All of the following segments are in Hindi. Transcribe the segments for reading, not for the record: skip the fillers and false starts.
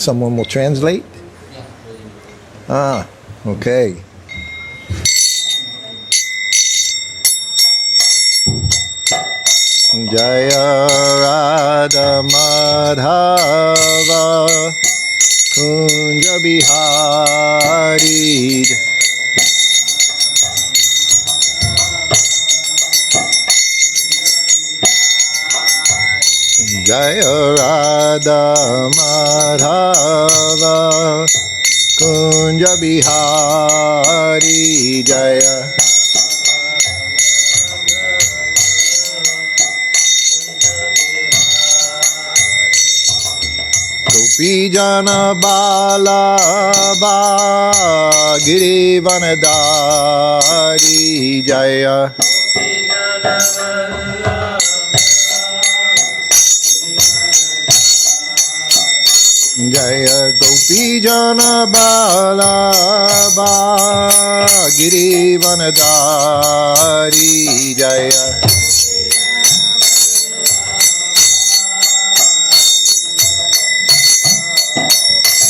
someone will translate? Ah, okay. Jaya Radha Madhava Kunja Bihari Jaya Radha Madhava Kunja Bihari Jaya Gopijana Bala Girivanadari Jaya Jaya Gopijana Bala Girivanadari Jaya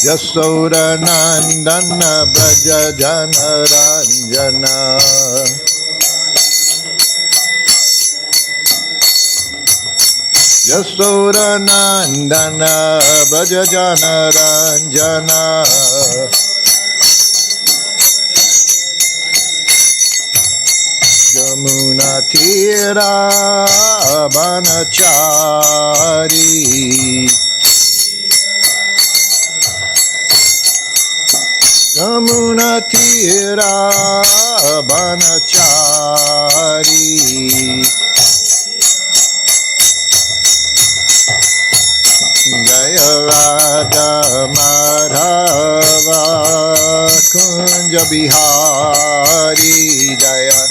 Yasoda Nandana Braja Jana Ranjana Yasoda Nandana Braja Jana Ranjana Jamuna Tira Banachari Yamuna Tira Banachari Jaya Radha Madhava Kunja Bihari Jaya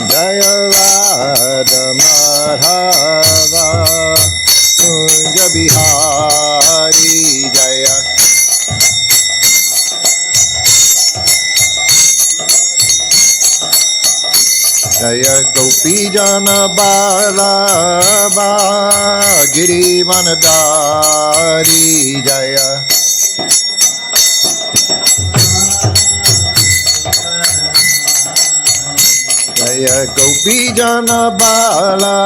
Jaya Radha Madhava Kunja Bihari Jaya Jaya Gopijana Bala Girivanadari Jaya Jaya Gopijana Bala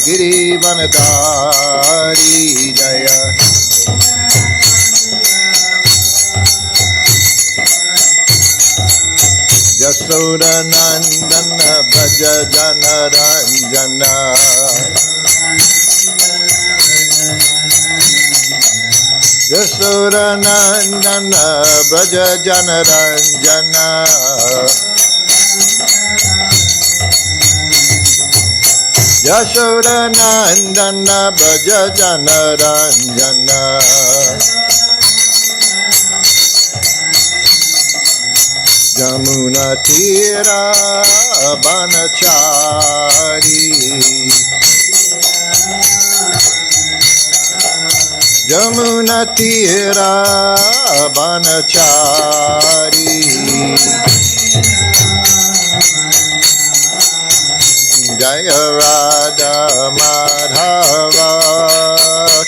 Girivanadari Jaya Yasoda Nandana Braja Jana Ranjana Yasoda Nandana Braja Jana Ranjana Yasoda Nandana Braja Jana Ranjana Jamuna Tira Banachari Jamuna Tira Banachari Jaya Radha Madhava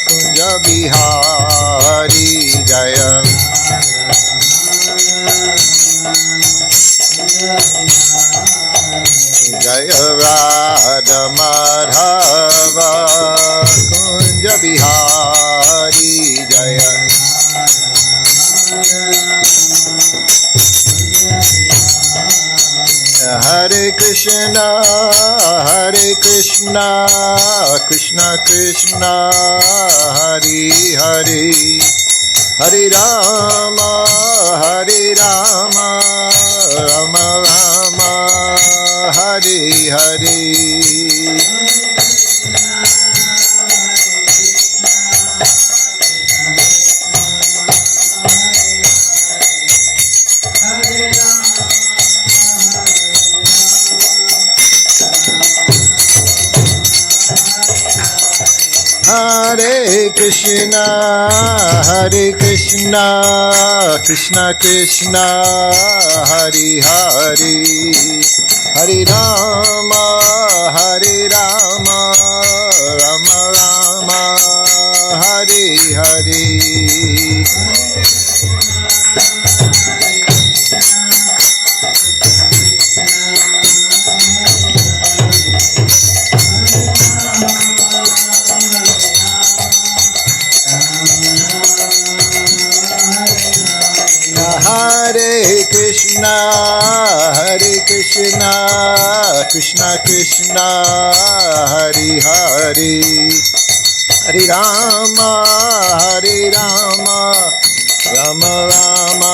Kunja Bihari Jaya Jaya Radha Madhava Kunja Bihari Jaya Hare Krishna Krishna Krishna Hare Hare Hare Rama Rama Rama Hare Hare Hare Krishna, Krishna Krishna, Hare Hare, Hare Rama, Hare Rama, Rama Rama, Hare Hare. Hare Krishna, Krishna Krishna, Hare Hare, Hare Rama, Rama Rama,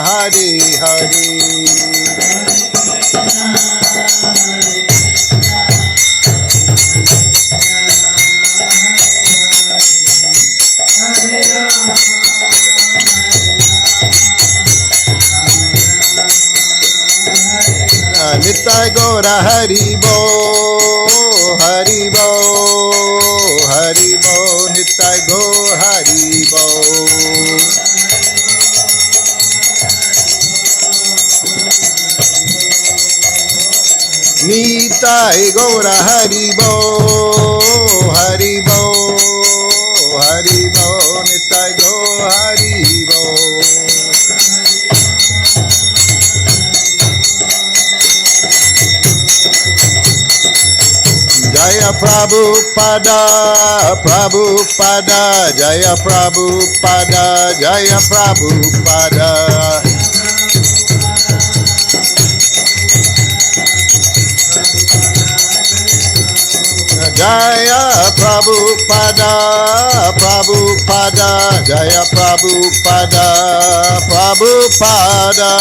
Hare Hare. Nitai Gaura Hari Bo, Hari Bo, Hari Bo, Nitai Gaura Hari Bo. Nitai Gaura Hari Bo, Hari Bo, Hari Bo, Nitai Gaura Hari Bo. Jaya Prabhupada, Prabhupada, Jaya Prabhupada, Jaya Prabhupada. Jaya Prabhupada, Prabhupada, Jaya Prabhupada, Prabhupada.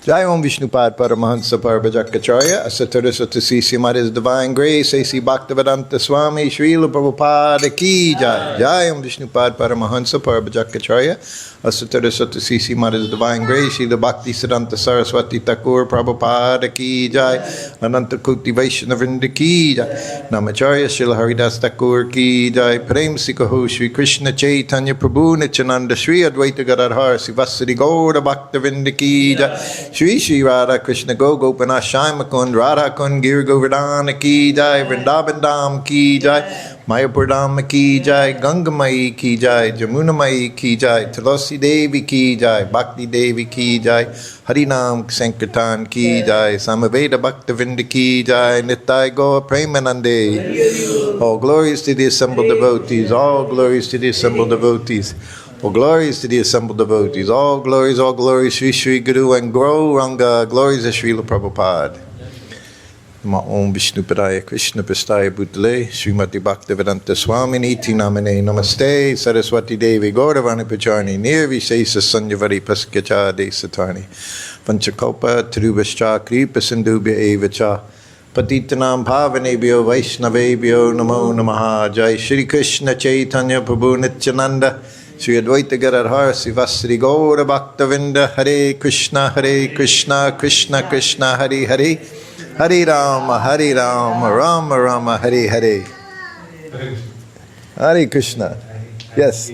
Jai Om Vishnupad Paramahansa Parvajakacharya, Asataraswati Sima His Divine Grace, A.C. Bhaktivedanta Swami, Srila Prabhupada Ki Jai. Jai Om Vishnupad Paramahansa Parvajakacharya, Asataraswati Sima His Divine Grace, Srila Bhaktisiddhanta Saraswati Thakur Prabhupada Ki Jai, Ananta Koti Vaishnavrinda Ki Jai, Namacharya Srila Haridas Thakur Ki Jai, Prem Sikaho Shri Krishna Chaitanya Prabhu Nityananda Shri Advaita Gadadhar Sivasari Gaura Bhaktivinoda Ki Jai, Shri Shri Radha Krishna Gopinath Shai Mukund Radha Kund Gir Govardhana Ki Jai, Vrindavan Dham Ki Jai, Mayapur Dham Ki Jai, Ganga Mai Ki Jai, Jamuna Mai Ki Jai, Tulasi Devi Ki Jai, Bhakti Devi Ki Jai, Harinam Sankirtan Ki Jai, Samaveda Bhaktivinoda Ki Jai, Nitai Gaur Premanande. All glories to the assembled devotees, all glories to the assembled devotees. All glories to the assembled devotees. All glories, Sri Sri Guru and Gauranga. Glories of Srila Prabhupada. Nama Om Vishnupadaya Krishna Prastaya Bhutale Srimati Bhaktivedanta Swami Niti Namane Namaste Saraswati Devi Gauravani Pacharni Nirvishesa Sanyavari Paskacha Desatani Panchakopa Trubhascha Kripa Sindubhya Evacha Patitanam Bhavanebhyo Vaishnavebhyo Namo Namaha Jai Shri Krishna Chaitanya Prabhu Nityananda Shri Advaita Gadadhar Sivasri Gaura Bhaktavinda Hare Krishna Krishna Krishna Hare Hare Hare Rama Rama Rama Hare Hare. Hare Krishna. Yes.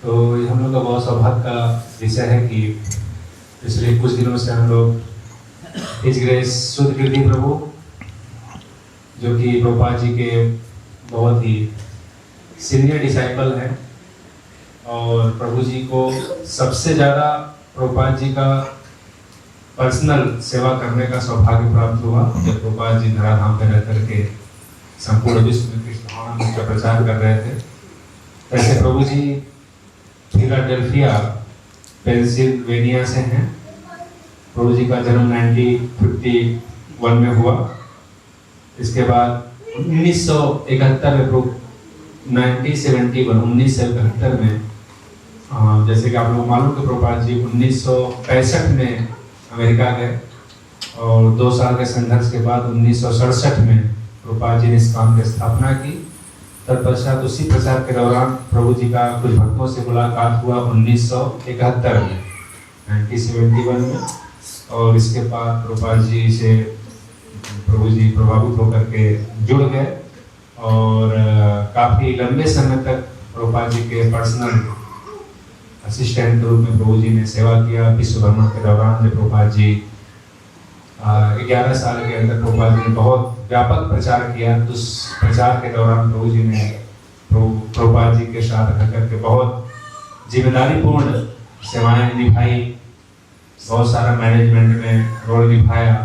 तो हम लोग का बहुत सौभाग्य का विषय है कि पिछले कुछ दिनों से हम लोग हिज ग्रेस शुद्ध कीर्ति प्रभु जो कि प्रभुपाद जी के बहुत ही सीनियर डिसाइपल हैं और प्रभु जी को सबसे ज़्यादा प्रभुपाद जी का पर्सनल सेवा करने का सौभाग्य प्राप्त हुआ जब प्रभुपाद जी धराधाम में रह करके संपूर्ण विश्व में कृष्ण भावना का प्रचार कर रहे थे। ऐसे प्रभु जी फिलाडेल्फिया पेंसिल्वेनिया से हैं। प्रभु जी का जन्म 1951 में हुआ। इसके बाद 1971 में 1971 में जैसे कि आप लोग मालूम कि प्रभुपाद जी 1965 में अमेरिका गए और 2 साल के संघर्ष के बाद 1967 में प्रभुपाद जी ने इस काम की स्थापना की। तत्पश्चात उसी प्रचार के दौरान प्रभु जी का कुछ भक्तों से मुलाकात हुआ 1971 में 1971 में और इसके बाद प्रभुपाद जी से प्रभु जी प्रभावित होकर के जुड़ गए और काफ़ी लंबे समय तक प्रभुपाद जी के पर्सनल असिस्टेंट के रूप में प्रभु जी ने सेवा किया। विश्व भ्रमण के दौरान जब प्रभुपाद जी 11 साल के अंदर प्रभुपाद जी ने बहुत व्यापक प्रचार किया, तो उस प्रचार के दौरान प्रभु जी ने प्रभुपाद जी के साथ रह करके बहुत जिम्मेदारीपूर्ण सेवाएं निभाई, बहुत सारा मैनेजमेंट में रोल निभाया।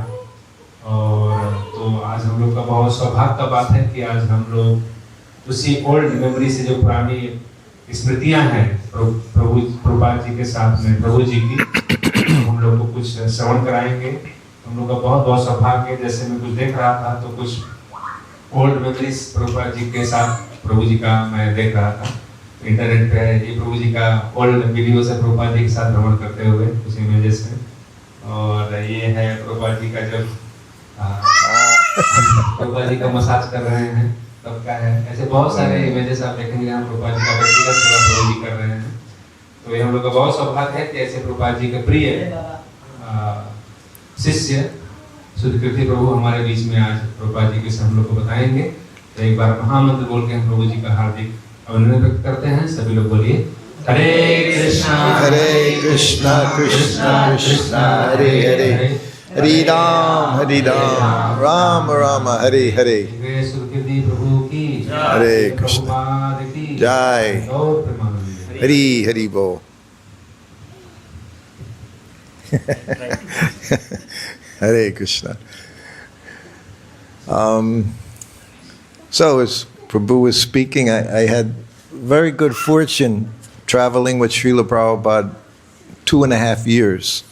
और तो आज हम लोग का बहुत सौभाग्य का बात है कि आज हम लोग उसी ओल्ड मेमोरी से जो पुरानी स्मृतियां हैं प्रभुपाद जी के साथ में प्रभु जी की, हम लोग को कुछ श्रवण कराएंगे। हम लोग का बहुत बहुत सौभाग्य है। जैसे मैं कुछ देख रहा था तो कुछ ओल्ड मेमोरीज प्रभुपाद जी के साथ प्रभु जी का मैं देख रहा था इंटरनेट पे। ये प्रभु जी का ओल्ड वीडियोस है प्रभुपाद जी के साथ भ्रमण करते हुए कुछ इमेजेस में। और ये है प्रभुपाद जी का जब प्रभुपाद जी का मसाज कर रहे हैं तब का है। ऐसे बहुत सारे इमेजेस आप देखेंगे हम प्रभुपाद जी का व्यक्तिगत सेवा प्रभु जी कर रहे हैं। तो ये हम लोग का बहुत सौभाग्य है कि ऐसे प्रभुपाद जी के प्रिय शिष्य सुधकीर्ति प्रभु हमारे बीच में आज प्रभुपाद जी के हम लोग को बताएंगे। तो एक बार महामंत्र बोल के हम प्रभु जी का हार्दिक अभिनंदन व्यक्त करते हैं। सभी लोग बोलिए हरे कृष्णा कृष्णा कृष्णा हरे हरे, हरे राम राम राम हरे हरे। सुधकीर्ति प्रभु की हरे कृष्णा जय, हरि हरि बोल। Hare Krishna. So as Prabhu was speaking, I had very good fortune traveling with Srila Prabhupada 2.5 years.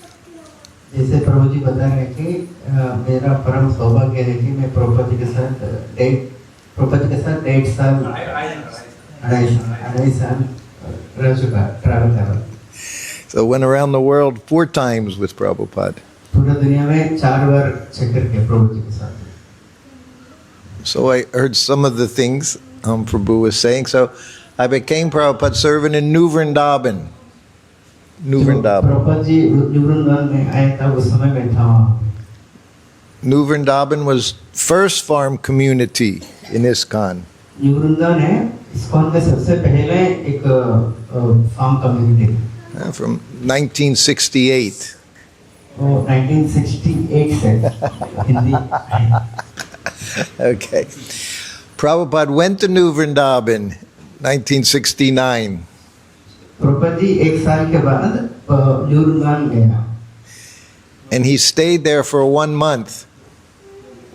जैसे प्रभु जी बता रहे कि मेरा परम सौभाग्य है कि मैं प्रभुपाद जी के साथ 1.5 साल रह चुका, ट्रैवल कर रहा। So I went around the world 4 times with Prabhupada. पूरा दुनिया में 4 बार चक्कर किया प्रभु जी के साथ। So I heard some of the things Prabhu was saying. So I became Prabhupada servant in New Vrindavan. New Vrindavan. Prabhupada ji New Vrindavan में आया था, उस समय मैं था वहाँ। New Vrindavan was first farm community in ISKCON. New Vrindavan है ISKCON का सबसे पहले एक फार्म कम्युनिटी From 1968. वो 1968 से Hindi. Okay. Prabhupada went to New Vrindavan 1969. Prabhupada ji 1 साल के बाद न्यू वृंदावन गया। And he stayed there for 1 month.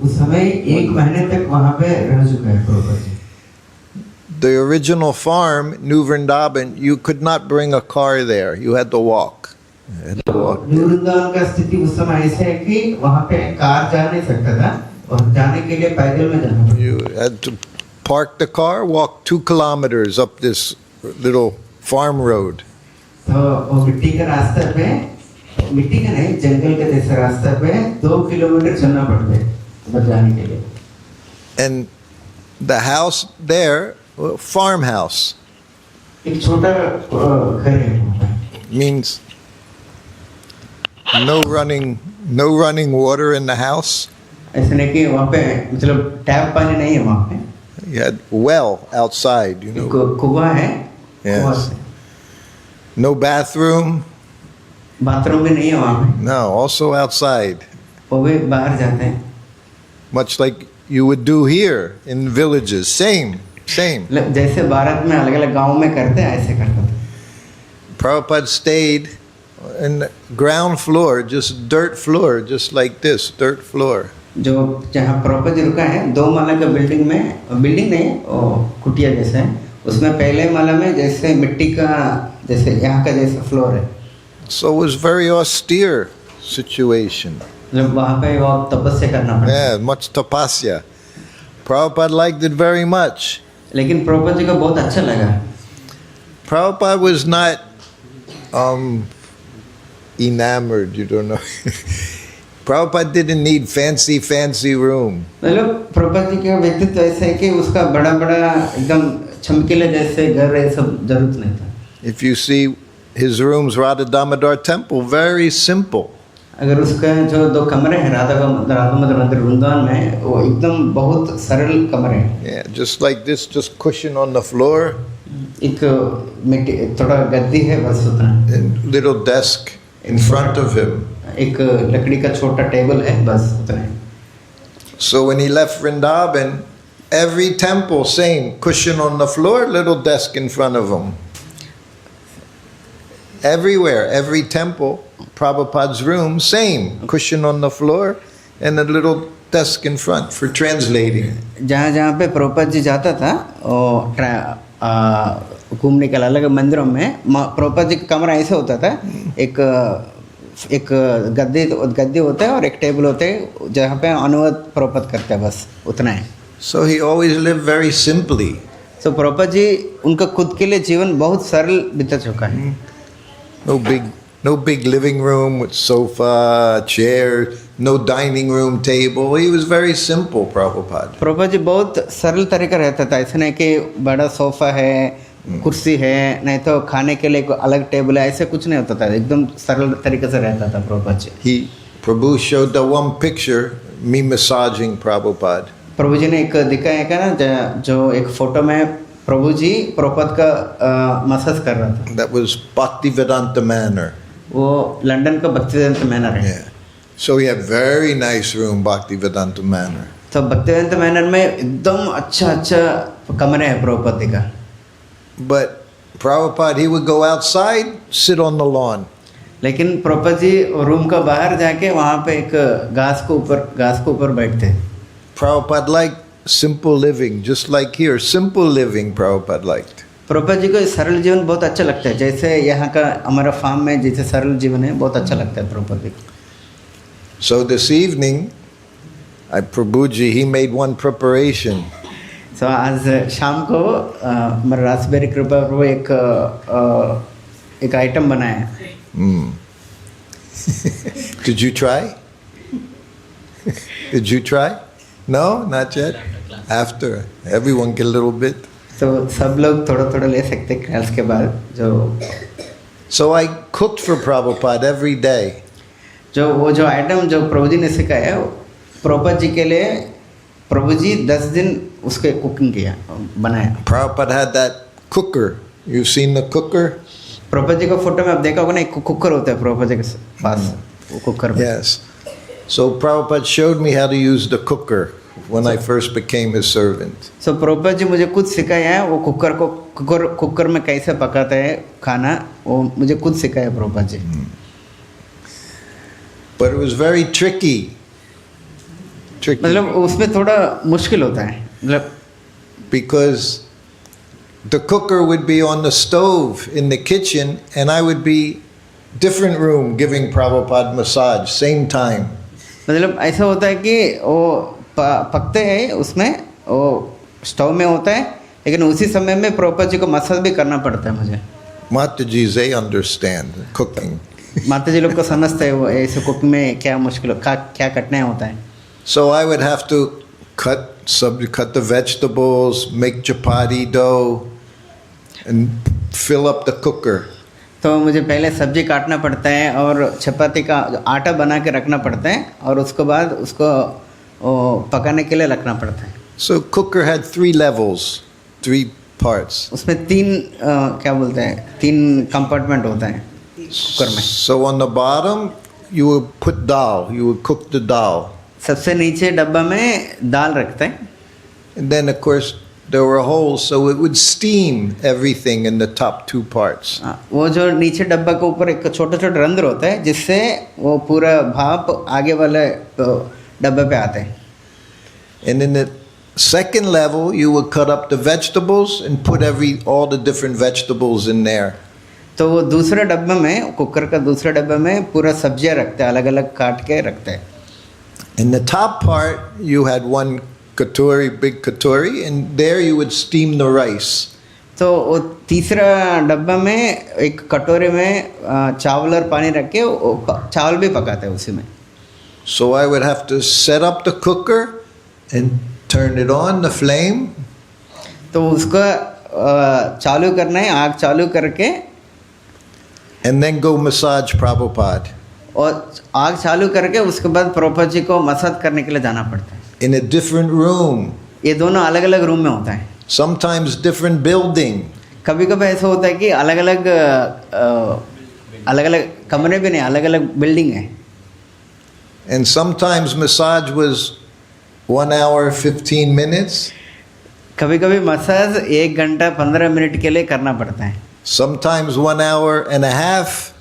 उस समय 1 महीने तक वहाँ पे रह चुका है Prabhupada ji. The original farm, New Vrindavan, you could not bring a car there. You had to walk. New Vrindavan का स्थिति उस समय ऐसे है कि वहाँ पे कार जा नहीं सकता था और जाने के लिए पैदल में जाना पड़ता। You had to park the car, walk 2 kilometers up this little farm road. तो वो मिट्टी का रास्ता पे, मिट्टी का नहीं जंगल के जैसे रास्ता पे 2 किलोमीटर चलना पड़ता है जाने के लिए। And the house there, farmhouse, एक छोटा घर है, means no running water in the house. ऐसे नहीं कि वहाँ पे मतलब टैप पानी नहीं है वहाँ पे। You had well outside, you know. कुआं है। Yes. No bathroom. बाथरूम भी नहीं है वहाँ पे। No, also outside. वो भी बाहर जाते हैं। Much like you would do here in villages. Same. जैसे भारत में अलग-अलग गांव में करते हैं ऐसे करते थे। Prabhupada stayed in the ground floor, just dirt floor, just like this, dirt floor. जो जहाँ प्रभुपाद जी रुका है 2 माला का बिल्डिंग नहीं, कुटिया जैसे है, उसमें पहले माला में जैसे मिट्टी का जैसे यहाँ का जैसा फ्लोर है। So it was very austere situation. मतलब वहाँ पे बहुत तपस्या करना पड़ता है। Yeah, much tapasya. Prabhupada liked it very much. लेकिन प्रभुपाद जी को बहुत अच्छा लगा। Prabhupada was not enamored, you don't know. Prabhupada didn't need fancy room. मतलब प्रभुपाद जी का व्यक्तित्व ऐसा है कि उसका बड़ा एकदम चमकीले जैसे घर है, सब जरूरत नहीं था। If you see his rooms, Radha Damodar temple, very simple. अगर उसका जो दो कमरे हैं राधा माधव मंदिर वृंदावन में, वो एकदम बहुत सरल कमरे हैं. Yeah, just like this, just cushion on the floor, एक मिट्टी थोड़ा गद्दी है बस उतना, and little desk in front of him. एक लकड़ी का छोटा टेबल है बस उतना. So when he left Vrindavan, every temple, same, cushion on the floor, little desk in front of him. Everywhere, every temple, Prabhupada's room, same, cushion on the floor and a little desk in front for translating. जहाँ जहाँ पे प्रभुपाद जी जाता था घूमने के अलग अलग मंदिरों में, प्रभुपाद जी का कमरा ऐसे होता था, एक गद्दी होता है और एक टेबल होता है जहाँ पे अनुवाद प्रभुपाद करते हैं, बस उतना है. So he always lived very simply. तो प्रभुपाद जी उनका खुद के लिए जीवन बहुत सरल बीता चुका है. No big living room with sofa, chair, no dining room table. He was very simple, Prabhupada. Prabhupada ji बहुत सरल तरीका रहता था. ऐसा नहीं कि बड़ा सोफा है, कुर्सी है, नहीं तो खाने के लिए कोई अलग टेबल है, ऐसे कुछ नहीं होता था. एकदम सरल तरीके से रहता था Prabhupada ji. Prabhu showed the one picture, me massaging Prabhupada. प्रभु जी ने एक दिखाया क्या ना, जो एक फोटो में प्रभु जी प्रभुपाद का मसाज कर रहा था. That was Bhaktivedanta Manor. वो लंदन का भक्तिवेदांत मैनर है. Yeah. So he had very nice room, Bhaktivedanta Manor. तो भक्तिवेदांत मैनर में एकदम अच्छा कमरे हैं प्रभुपाद जी का. But Prabhupada, he would go outside, sit on the lawn. लेकिन प्रभुपाद जी रूम का बाहर जाके वहाँ पे एक घास के ऊपर बैठते. Prabhupada liked simple living, just like here. Simple living, Prabhupada liked. Prabhupada ji को सरल जीवन बहुत अच्छा लगता है. जैसे यहाँ का हमारा फार्म में जैसे सरल जीवन है, बहुत अच्छा लगता है प्रभुपाद जी को. So this evening, Prabhuji, he made one preparation. So आज शाम को हमारा रासबेरी कृपा वो एक आइटम बनाया. Did you try? Did you try? No, not yet. After, everyone get a little bit. तो सब लोग थोड़ा थोड़ा ले सकते हैं क्लास के बाद. जो So I cooked for Prabhupada every day. जो आइटम जो प्रभु जी ने सिखाया, प्रभुपाद जी के लिए प्रभु जी 10 दिन उसके कुकिंग किया, बनाया. Prabhupada had that cooker. You've seen the cooker? Prabhupada ji का फोटो में आप देखा होगा ना, एक कुकर होता है प्रभुपाद जी के पास, वो कुकर में. Yes. So Prabhupada showed me how to use the cooker when I first became his servant. So Prabhupada जी मुझे खुद सिखाया है वो कुकर में कैसे पकाता है खाना, वो मुझे खुद सिखाया Prabhupada ji. But it was very tricky. मतलब उसमें थोड़ा मुश्किल होता है, मतलब because the cooker would be on the stove in the kitchen and I would be different room giving Prabhupada massage same time. मतलब ऐसा होता है कि वो पकते हैं उसमें, वो स्टोव में होता है, लेकिन उसी समय में प्रभुपाद जी को मसाज भी करना पड़ता है मुझे. Mataji, they understand cooking. माता जी लोग को समझते हैं वो ऐसे कुकिंग में क्या मुश्किल क्या कठिनाई होता है. So I would have to cut the vegetables, make chapati dough, and fill up the cooker. तो मुझे पहले सब्जी काटना पड़ता है और चपाती का आटा बना के रखना पड़ता है और उसके बाद उसको पकाने के लिए रखना पड़ता है. So cooker had 3 levels, 3 parts. उसमें 3 क्या बोलते हैं, 3 कंपार्टमेंट होता है कुकर में. So on the bottom you would put dal, you would cook the dal. सबसे नीचे डब्बा में दाल रखते हैं. And then of course there were holes, so it would steam everything in the top 2 parts. वो जो नीचे डब्बा के ऊपर एक छोटा छोटा रंध्र होता है जिससे वो पूरा भाप आगे वाले डब्बे पे आते हैं. And in the second level you would cut up the vegetables and put all the different vegetables in there. तो वो दूसरे डब्बे में, कुकर का दूसरे डब्बे में पूरा सब्जियां रखते हैं, अलग अलग काट के रखते हैं. In the top part you had one katori, big katori, and there you would steam the rice. तो वो तीसरा डब्बा में एक कटोरे में चावल और पानी रख के चावल भी पकाते हैं उसी में. So I would have to set up the cooker and turn it on, the flame. तो उसको चालू करना है, आग चालू करके, and then go massage Prabhupada. और आग चालू करके उसके बाद प्रभुपाद जी को मसाज करने के लिए जाना पड़ता है। in a different room, ये दोनों अलग अलग रूम में होता है। sometimes different building. कभी कभी ऐसा होता है कि अलग अलग कमरे भी नहीं, अलग अलग बिल्डिंग है। And sometimes massage was 1 hour 15 minutes. कभी कभी मसाज 1 घंटा 15 मिनट के लिए करना पड़ता है, Sometimes 1 hour and a half.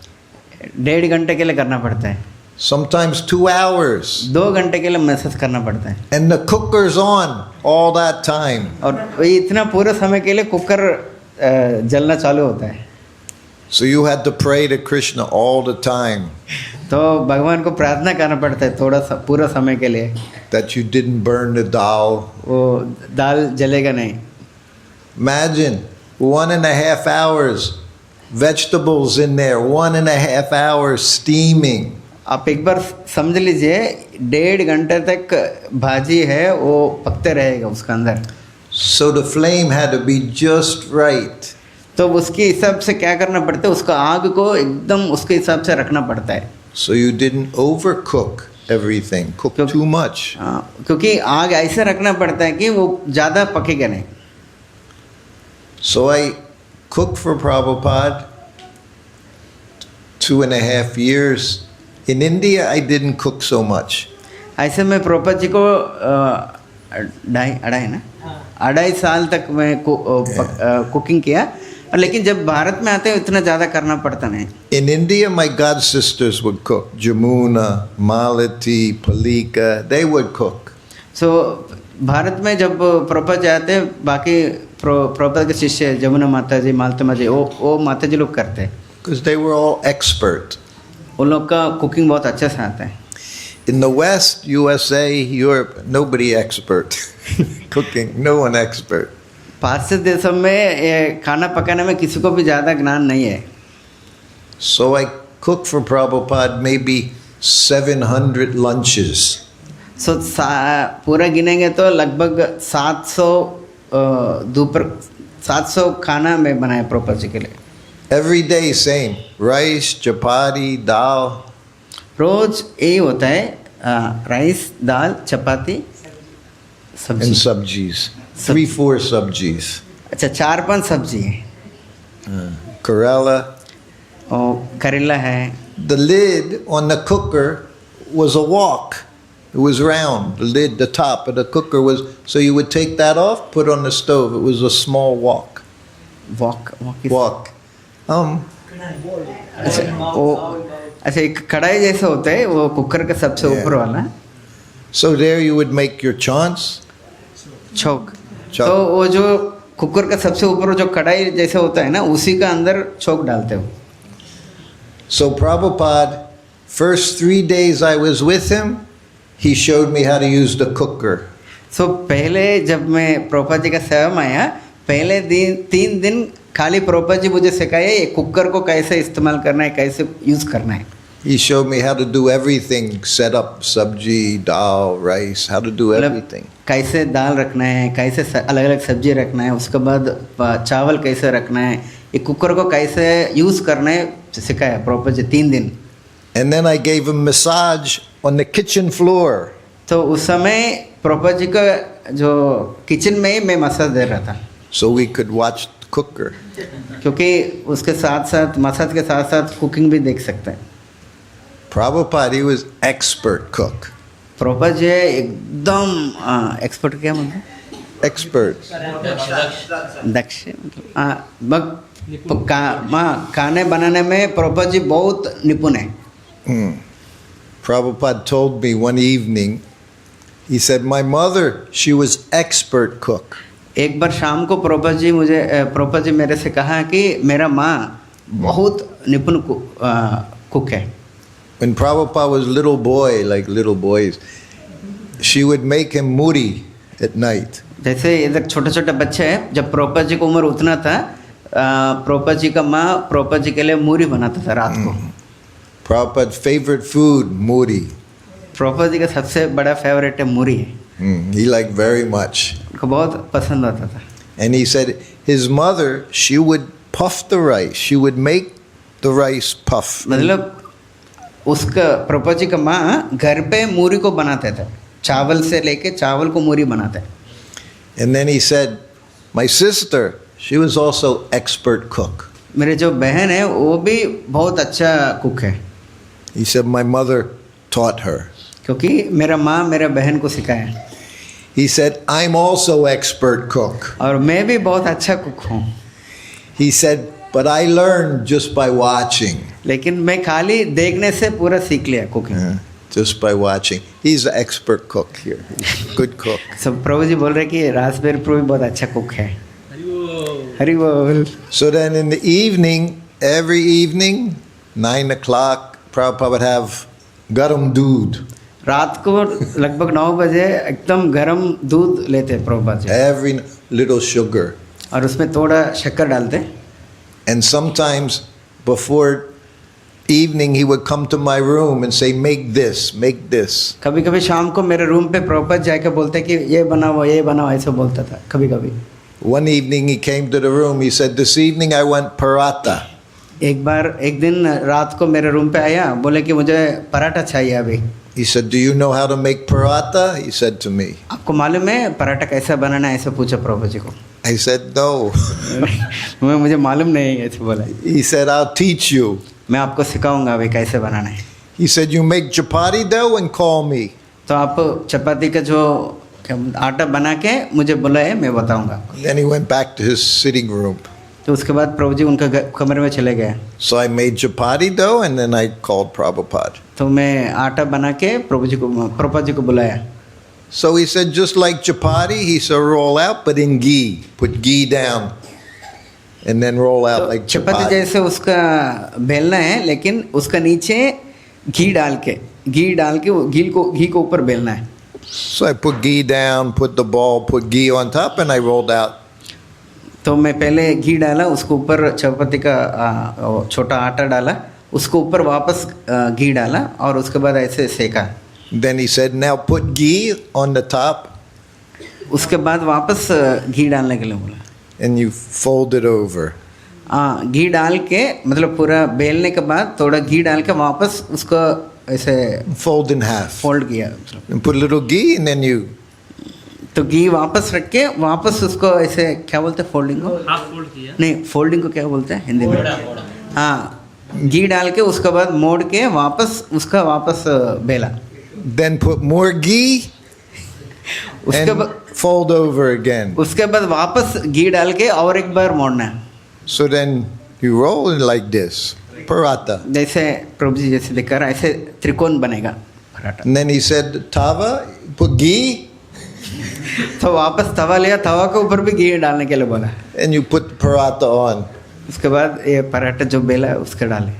1.5 घंटे के लिए करना पड़ता है, Sometimes 2 hours. 2 घंटे के लिए मसाज करना पड़ता है। And the cooker's on all that time. और ये इतना पूरे समय के लिए कुकर जलना चालू होता है। So you had to pray to Krishna all the time तो भगवान को प्रार्थना करना पड़ता है थोड़ा सा पूरा समय के लिए, that you didn't burn the dal. वो दाल जलेगा नहीं। Imagine 1.5 hours, vegetables in there, 1.5 hours steaming. आप एक बार समझ लीजिए 1.5 घंटे तक भाजी है वो पकते रहेगा उसके अंदर। So the flame had to be just right. तो उसके हिसाब से क्या करना पड़ता है, उसका आग को एकदम उसके हिसाब से रखना पड़ता है। So you didn't overcook everything, cook too much. क्योंकि आग ऐसे रखना पड़ता है कि वो ज़्यादा पकेगा नहीं। So I cooked for Prabhupada 2.5 years. In India, I didn't cook so much. ऐसे मैं प्रभुपाद जी को 2.5 साल तक मैं कुकिंग किया, लेकिन जब भारत में आते हैं इतना ज़्यादा करना पड़ता नहीं। In India, my god sisters would cook. Jamuna, Malati, Palika, they would cook. So Bharat में जब प्रभुपाद जी आते हैं, बाकी प्रभुपाद के शिष्य जमुना माता जी, मालती माता जी, वो माता जी लोग करते हैं। Because they were all expert. उन लोग का कुकिंग बहुत अच्छे से आता है। In the West, USA, Europe, nobody expert. Cooking, no one expert. पाश्चात्य देशों में ये खाना पकाने में किसी को भी ज़्यादा ज्ञान नहीं है। So I cooked for Prabhupada maybe 700 lunches. सो पूरा गिनेंगे तो लगभग 700 खाना में बनाया प्रभुपाद जी के लिए। Every day same, rice, chapati, dal. रोज यही होता है, राइस, दाल, चपाती, And सब्जी। sabjis. 3-4 sabjis. अच्छा 4-5 सब्जी है, Karela. और करेला है। The lid on the cooker was a wok. It was round. The lid, the top of the cooker was, so you would take that off, put on the stove. It was a small wok. Walk Wok. अच्छा एक कढ़ाई जैसा होता है वो कुकर का सबसे ऊपर वाला So there you would make your chants. छोक। छोक। तो वो जो कुकर का सबसे ऊपर जो कढ़ाई जैसा होता है ना, उसी का अंदर छोक डालते हो। So Prabhupada, first 3 days I was with him, he showed me how to use the cooker. सो पहले जब मैं प्रभुपाद जी का सेवा में आया, पहले 3 दिन खाली प्रभुपाद जी मुझे सिखाया ये कुकर को कैसे इस्तेमाल करना है, कैसे यूज़ करना है। He showed me how to do everything, set up sabji, dal, rice, how to do everything. कैसे दाल रखना है, कैसे अलग अलग सब्जी रखना है, उसके बाद चावल कैसे रखना है, ये कुकर को कैसे यूज़ करना है सिखाया प्रभुपाद जी 3 दिन। And then I gave him massage on the kitchen floor. तो उस समय प्रभुपाद जी का जो किचन में ही मैं मसाज दे रहा था, So we could watch the cooker. क्योंकि उसके साथ साथ मसाज के साथ साथ कुकिंग भी देख सकते हैं। Prabhupada, he was expert cook. Prabhupada ji एकदम एक्सपर्ट, क्या बोलते हैं, Expert. दक्ष, खाने बनाने में प्रभुपाद जी बहुत निपुण है। Prabhupada told me one evening, he said, my mother, she was expert cook. एक बार शाम को प्रभुपाद जी मेरे से कहा कि मेरा माँ बहुत निपुण कुक है। When Prabhupada was little boy, like little boys, she would make him muri at night. जैसे इधर छोटे छोटे बच्चे हैं, जब प्रभुपाद जी को उम्र उतना था, प्रभुपाद जी का माँ प्रभुपाद जी के लिए मूरी बनाता था रात को। Prabhupada's favorite food, muri. Prabhupada ji का सबसे बड़ा फेवरेट है मूरी है, He liked very much. उनको बहुत पसंद आता था। And he said his mother, she would puff the rice. She would make the rice puff. मतलब उसका प्रभुपाद जी का माँ घर पे मूरी को बनाते थे, चावल से लेके चावल को मूरी बनाते. And then he said, my sister, she was also expert cook. मेरे जो बहन है वो भी बहुत अच्छा कुक है, He said, my mother taught her. क्योंकि मेरा माँ मेरा बहन को सिखाया. He said, I'm also expert cook. और मैं भी बहुत अच्छा कुक हूँ, He said, but I learned just by watching. लेकिन मैं खाली देखने से पूरा सीख लिया cooking. Just by watching. He's an expert cook here. He's a good cook. सब प्रभु जी बोल रहे कि रासबेरी प्रभु भी बहुत अच्छा कुक है. हरि बोल. So then in the evening, every evening, 9 o'clock, Prabhupada would have garam doodh. रात को लगभग 9 बजे एकदम गरम दूध लेते Prabhupada ji, Every little sugar. और उसमें थोड़ा शक्कर डालते. And sometimes before evening, he would come to my room and say, make this, make this. कभी कभी शाम को मेरे रूम पे प्रभुपाद जाके बोलते कि ये बनाओ ऐसा बोलता था कभी कभी. One evening he came to the room, he said, this evening I want paratha. एक दिन रात को मेरे रूम पे आया, बोले कि मुझे पराठा चाहिए अभी. He said, do you know how to make paratha? He said to me. आपको मालूम है पराठा कैसा बनाना है, ऐसा पूछा प्रभु जी को. I said, no. मुझे मालूम नहीं, ऐसे बोला. He said, I'll teach you. मैं आपको सिखाऊंगा अभी कैसे बनाना है. He said, you make chapati dough and call me. तो आप चपाती का जो आटा बना के मुझे बुलाए, मैं बताऊंगा. Then he went back to his sitting room. तो उसके बाद प्रभु जी उनका कमरे में चले गए. So I made chapati dough and then I called Prabhupada. तो मैं आटा बना के प्रभुपाद जी को बुलाया. So he said, just like chapati, he said, roll out, but in ghee. Put ghee down and then roll out like chapati chapati. जैसे उसका बेलना है, लेकिन उसका नीचे घी डाल के घी को ऊपर बेलना है. So I put ghee down, put the ball, put ghee on top, and I rolled out. तो मैं पहले घी डाला, उसको ऊपर चपाती का छोटा आटा डाला, उसको ऊपर वापस घी डाला और उसके बाद ऐसे सेका. Then he said, now put ghee on the top उसके बाद वापस घी डालने के लिए बोला. and you fold it over. हाँ, घी डाल के मतलब पूरा बेलने के बाद थोड़ा घी डाल के वापस उसको ऐसे Fold in half. फोल्ड किया. And put a little ghee and then you तो घी वापस रख के वापस उसको ऐसे क्या बोलते हैं, फोल्डिंग को? हाफ फोल्ड किया. नहीं, फोल्डिंग को क्या बोलते हैं हिंदी में? हाँ, घी डाल के उसके बाद मोड़ के वापस बेला. then put more ghee उसके and बाद fold over again. उसके बाद वापस घी डाल के और एक बार मोड़ना है. So then you roll it like this. Paratha. जैसे प्रभु जी जैसे दिखा रहा ऐसे त्रिकोण बनेगा paratha. And then he said, tava, put ghee तो वापस तवा लिया, तवा के ऊपर भी घी डालने के लिए बोला. and you put paratha on. उसके बाद ये पराठा जो बेला है उसके डाले.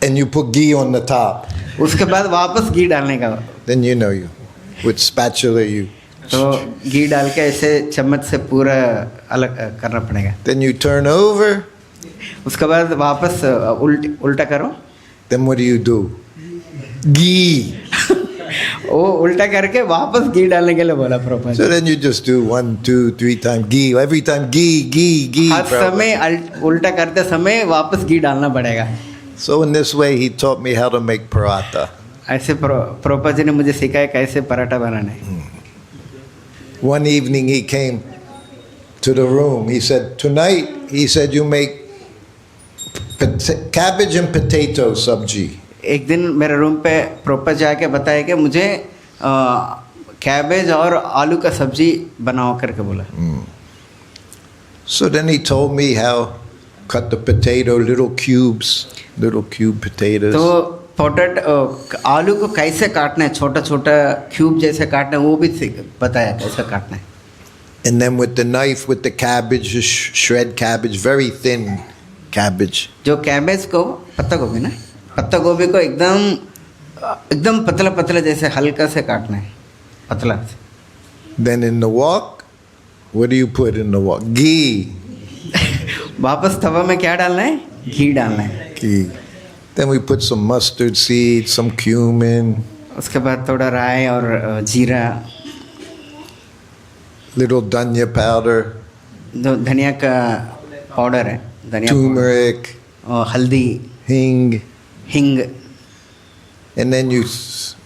And you put ghee on the top. उसके बाद वापस घी डालने का. Then you know you. With spatula you. तो घी डाल के ऐसे चम्मच से पूरा अलग करना पड़ेगा. Then you turn over. उसके बाद वापस उल्टा करो. Then what do? Ghee. वो उल्टा करके वापस घी डालने के लिए बोला प्रभु. So then you just do 1, 2, 3 times ghee. Every time ghee. हर समय उल्टा करते समय वापस घी डालना पड़ेगा. So in this way he taught me how to make paratha. ऐसे प्रभु जी ने मुझे सिखाया कैसे पराठा बनाना है. One evening he came to the room. He said, tonight, he said, you make cabbage and potato sabji. एक दिन मेरे रूम पे प्रभु जी आके बताया कि मुझे कैबेज और आलू का सब्जी बनाओ करके बोला. So then he told me how cut the potato, little cube potatoes. तो आलू को कैसे काटना है, छोटा छोटा क्यूब जैसे काटना है, वो भी बताया कैसे काटना है. And then with the knife, with the cabbage, just shred cabbage, very thin cabbage. जो कैबेज को पत्ता गोभी को एकदम पतला जैसे हल्का से काटना है, पतला से. Then in the wok, what do you put in the wok? Ghee. वापस तवा में क्या डालना है? घी डालना है. Ghee. Then we put some mustard seeds, some cumin. उसके बाद थोड़ा राई और जीरा, little dhania powder, धनिया का पाउडर है, धनिया turmeric, और हल्दी, hing, हिंग. and then you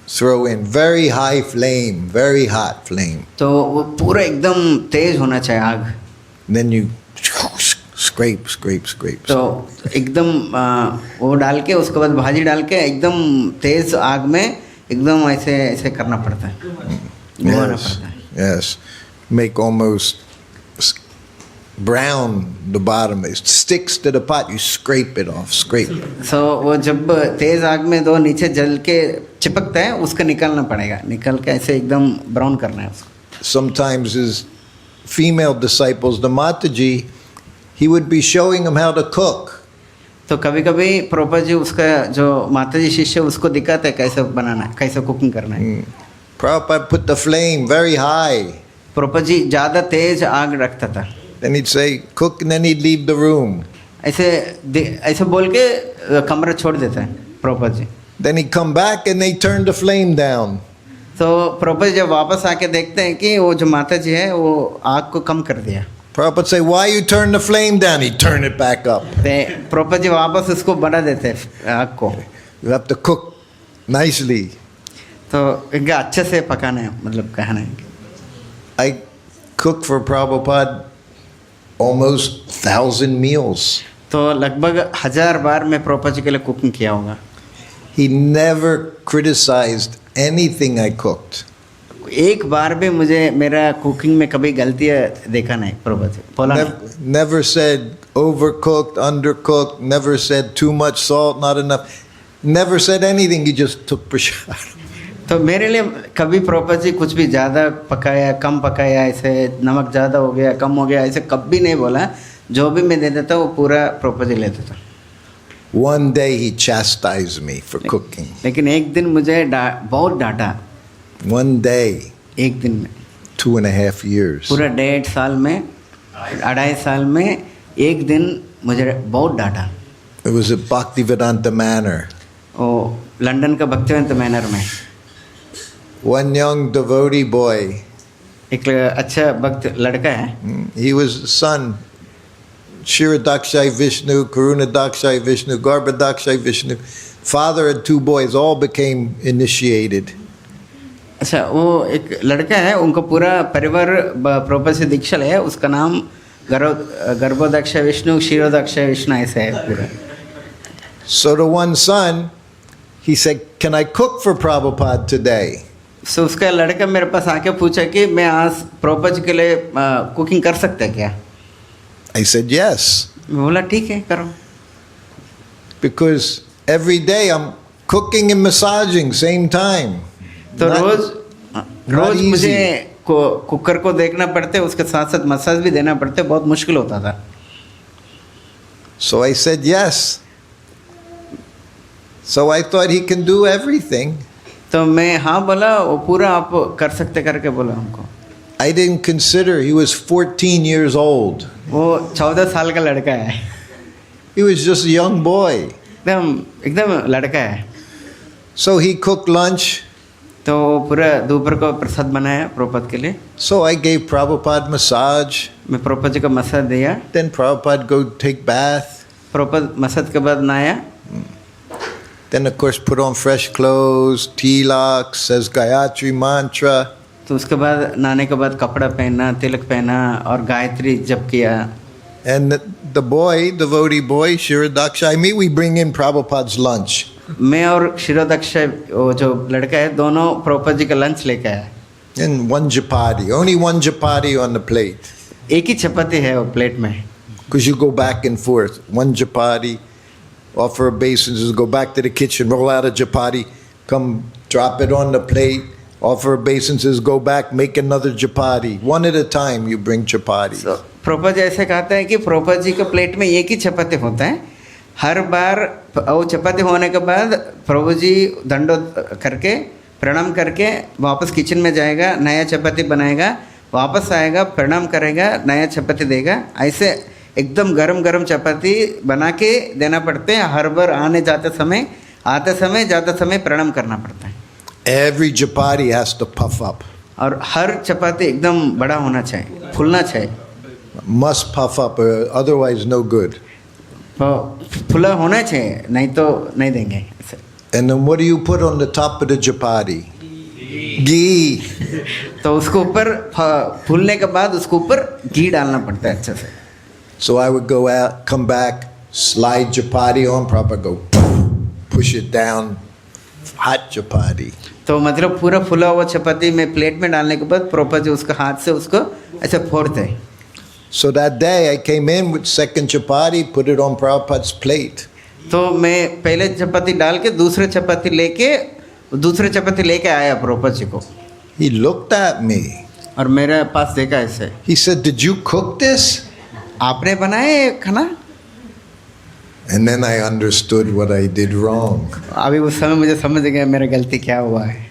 throw in very high flame, very hot flame. तो वो पूरा एकदम तेज होना चाहिए आग. Then you scrape. तो एकदम वो डाल के उसके बाद भाजी डाल के एकदम तेज आग में एकदम ऐसे ऐसे करना पड़ता है, घुमाना पड़ता है. Yes. Make almost brown the bottom. It sticks to the pot. You scrape it off. Scrape. So वो जब तेज आग में दो नीचे जल के चिपकता है उसको निकालना पड़ेगा. निकाल के ऐसे एकदम ब्राउन करना है उसको. Sometimes his female disciples, the Mataji, he would be showing them how to cook. तो कभी कभी प्रभुपाद जी उसका जो माता जी शिष्य उसको दिखाते हैं कैसे बनाना है, कैसे कुकिंग करना है. Prabhupada put the flame very high. Prabhupada ji ज़्यादा तेज आग रखता था. Then he'd say, cook, and then he'd leave the room. ऐसे बोल के कमरा छोड़ देता है Prabhupada ji. Then he'd come back and they turned the flame down. तो प्रभुपाद जब वापस आके देखते हैं कि वो जो माता जी है वो आग को कम कर दिया. Prabhupada say, why you turn the flame down? He'd turn it back up. Prabhupada ji वापस उसको बढ़ा देते हैं आग को. You have to cook nicely. तो इनका अच्छे से पकाना है, मतलब कहना है. I cooked for Prabhupada almost 1,000 meals. तो लगभग 1000 बार मैं प्रभुपाद जी के लिए कुकिंग किया होगा. He never criticized anything I cooked. एक बार भी मुझे मेरा कुकिंग में कभी गलतियाँ देखा नहीं प्रभुपाद जी. बोला Never said overcooked, undercooked, never said too much salt, not enough. Never said anything, he just took prasad. तो मेरे लिए कभी प्रभुपाद जी कुछ भी ज़्यादा पकाया कम पकाया, ऐसे नमक ज़्यादा हो गया कम हो गया, ऐसे कभी नहीं बोला. जो भी मैं दे देता वो पूरा प्रभुपाद जी लेते था. One day he chastised me for cooking. लेकिन एक दिन मुझे बहुत डांटा. One day. एक दिन में. 2.5 years. पूरा 1.5 साल में, 2.5 साल में एक दिन मुझे बहुत डांटा. It was at Bhaktivedanta Manor. वो लंदन का भक्तिवेदांत मैनर में. One young devotee boy. एक अच्छा भक्त लड़का है. He was the son. Shiradakshay Vishnu, Karunadakshay Vishnu, Garbhadakshay Vishnu. Father and 2 boys all became initiated. अच्छा, वो एक लड़का है, उनका पूरा परिवार प्रभुपाद से दीक्षा है. उसका नाम गर्भोदाक्षय विष्णु, क्षीरोदाक्षय विष्णु ऐसा है पूरा. So the one son, he said, can I cook for Prabhupada today? So उसका लड़का मेरे पास आके पूछा कि मैं आज प्रभुपाद जी के लिए कुकिंग कर सकता है क्या. I said yes. मैं बोला ठीक है करो. Because every day I'm cooking and massaging same time. तो रोज मुझे कुकर को देखना पड़ते, उसके साथ साथ मसाज भी देना पड़ते, बहुत मुश्किल होता था. So I said yes. So I thought he can do everything. तो मैं हाँ बोला, वो पूरा आप कर सकते करके बोला हमको. I didn't consider he was 14 years old. वो 14 साल का लड़का है. He was just a young boy. एकदम लड़का है. So he cooked lunch. तो पूरा दोपहर को प्रसाद बनाया प्रभुपाद के लिए. So I gave Prabhupada massage. मैं प्रभुपाद जी को मसाज दिया. Then Prabhupada go take bath. Prabhupada massage के बाद नहाया. Then of course put on fresh clothes, tilak, says Gayatri mantra. तो उसके बाद नहाने के बाद कपड़ा पहना, तिलक पहना और गायत्री जप किया. And the boy, devotee boy, Shiradakshay, we bring in Prabhupada's lunch. मैं और क्षीरोदाक्षय वो जो लड़का है दोनों प्रभुपाद जी का लंच लेके आया. And one chapati, only one chapati on the plate. एक ही चपाती है वो प्लेट में. Because you go back and forth. One chapati, offer a basin, just go back to the kitchen, roll out a chapati, come drop it on the plate, offer a basin, says go back, make another chapati. One at a time you bring chapatis. So, Prabhupada जी ऐसे कहते हैं कि प्रभुपाद जी के प्लेट में एक ही चपाती होता है. हर बार वो चपाती होने के बाद प्रभु जी दंडोत करके प्रणाम करके वापस किचन में जाएगा, नया चपाती बनाएगा, वापस आएगा, प्रणाम करेगा, नया चपाती देगा. ऐसे एकदम गरम गरम चपाती बना के देना पड़ते हैं. हर बार आने जाते समय, आते समय, जाते समय प्रणाम करना पड़ता है. Every chapati has to puff up. और हर चपाती एकदम बड़ा होना चाहिए, फूलना चाहिए. Must puff up, otherwise no good. फुला होना चाहिए, नहीं तो नहीं देंगे. And then what do you put on the top of the chapati? Ghee. तो उसको ऊपर फूलने के बाद उसको ऊपर घी डालना पड़ता है अच्छे से. So I would go out, come back, slide chapati on, proper go, push it down, hot chapati. तो मतलब पूरा फूला हुआ चपाती में प्लेट में डालने के बाद प्रॉपर जो उसका हाथ से उसको ऐसे फोड़ते हैं. So that day I came in with second chapati, put it on Prabhupada's plate. तो मैं पहले चपाती डाल के दूसरे चपाती लेके आया प्रॉपर जी को. He looked at me. और मेरे पास देखा ऐसे. He said, "Did you cook this?" आपने बनाया ये खाना? And then I understood what I did wrong. अभी उस समय मुझे समझ गया मेरा गलती क्या हुआ है.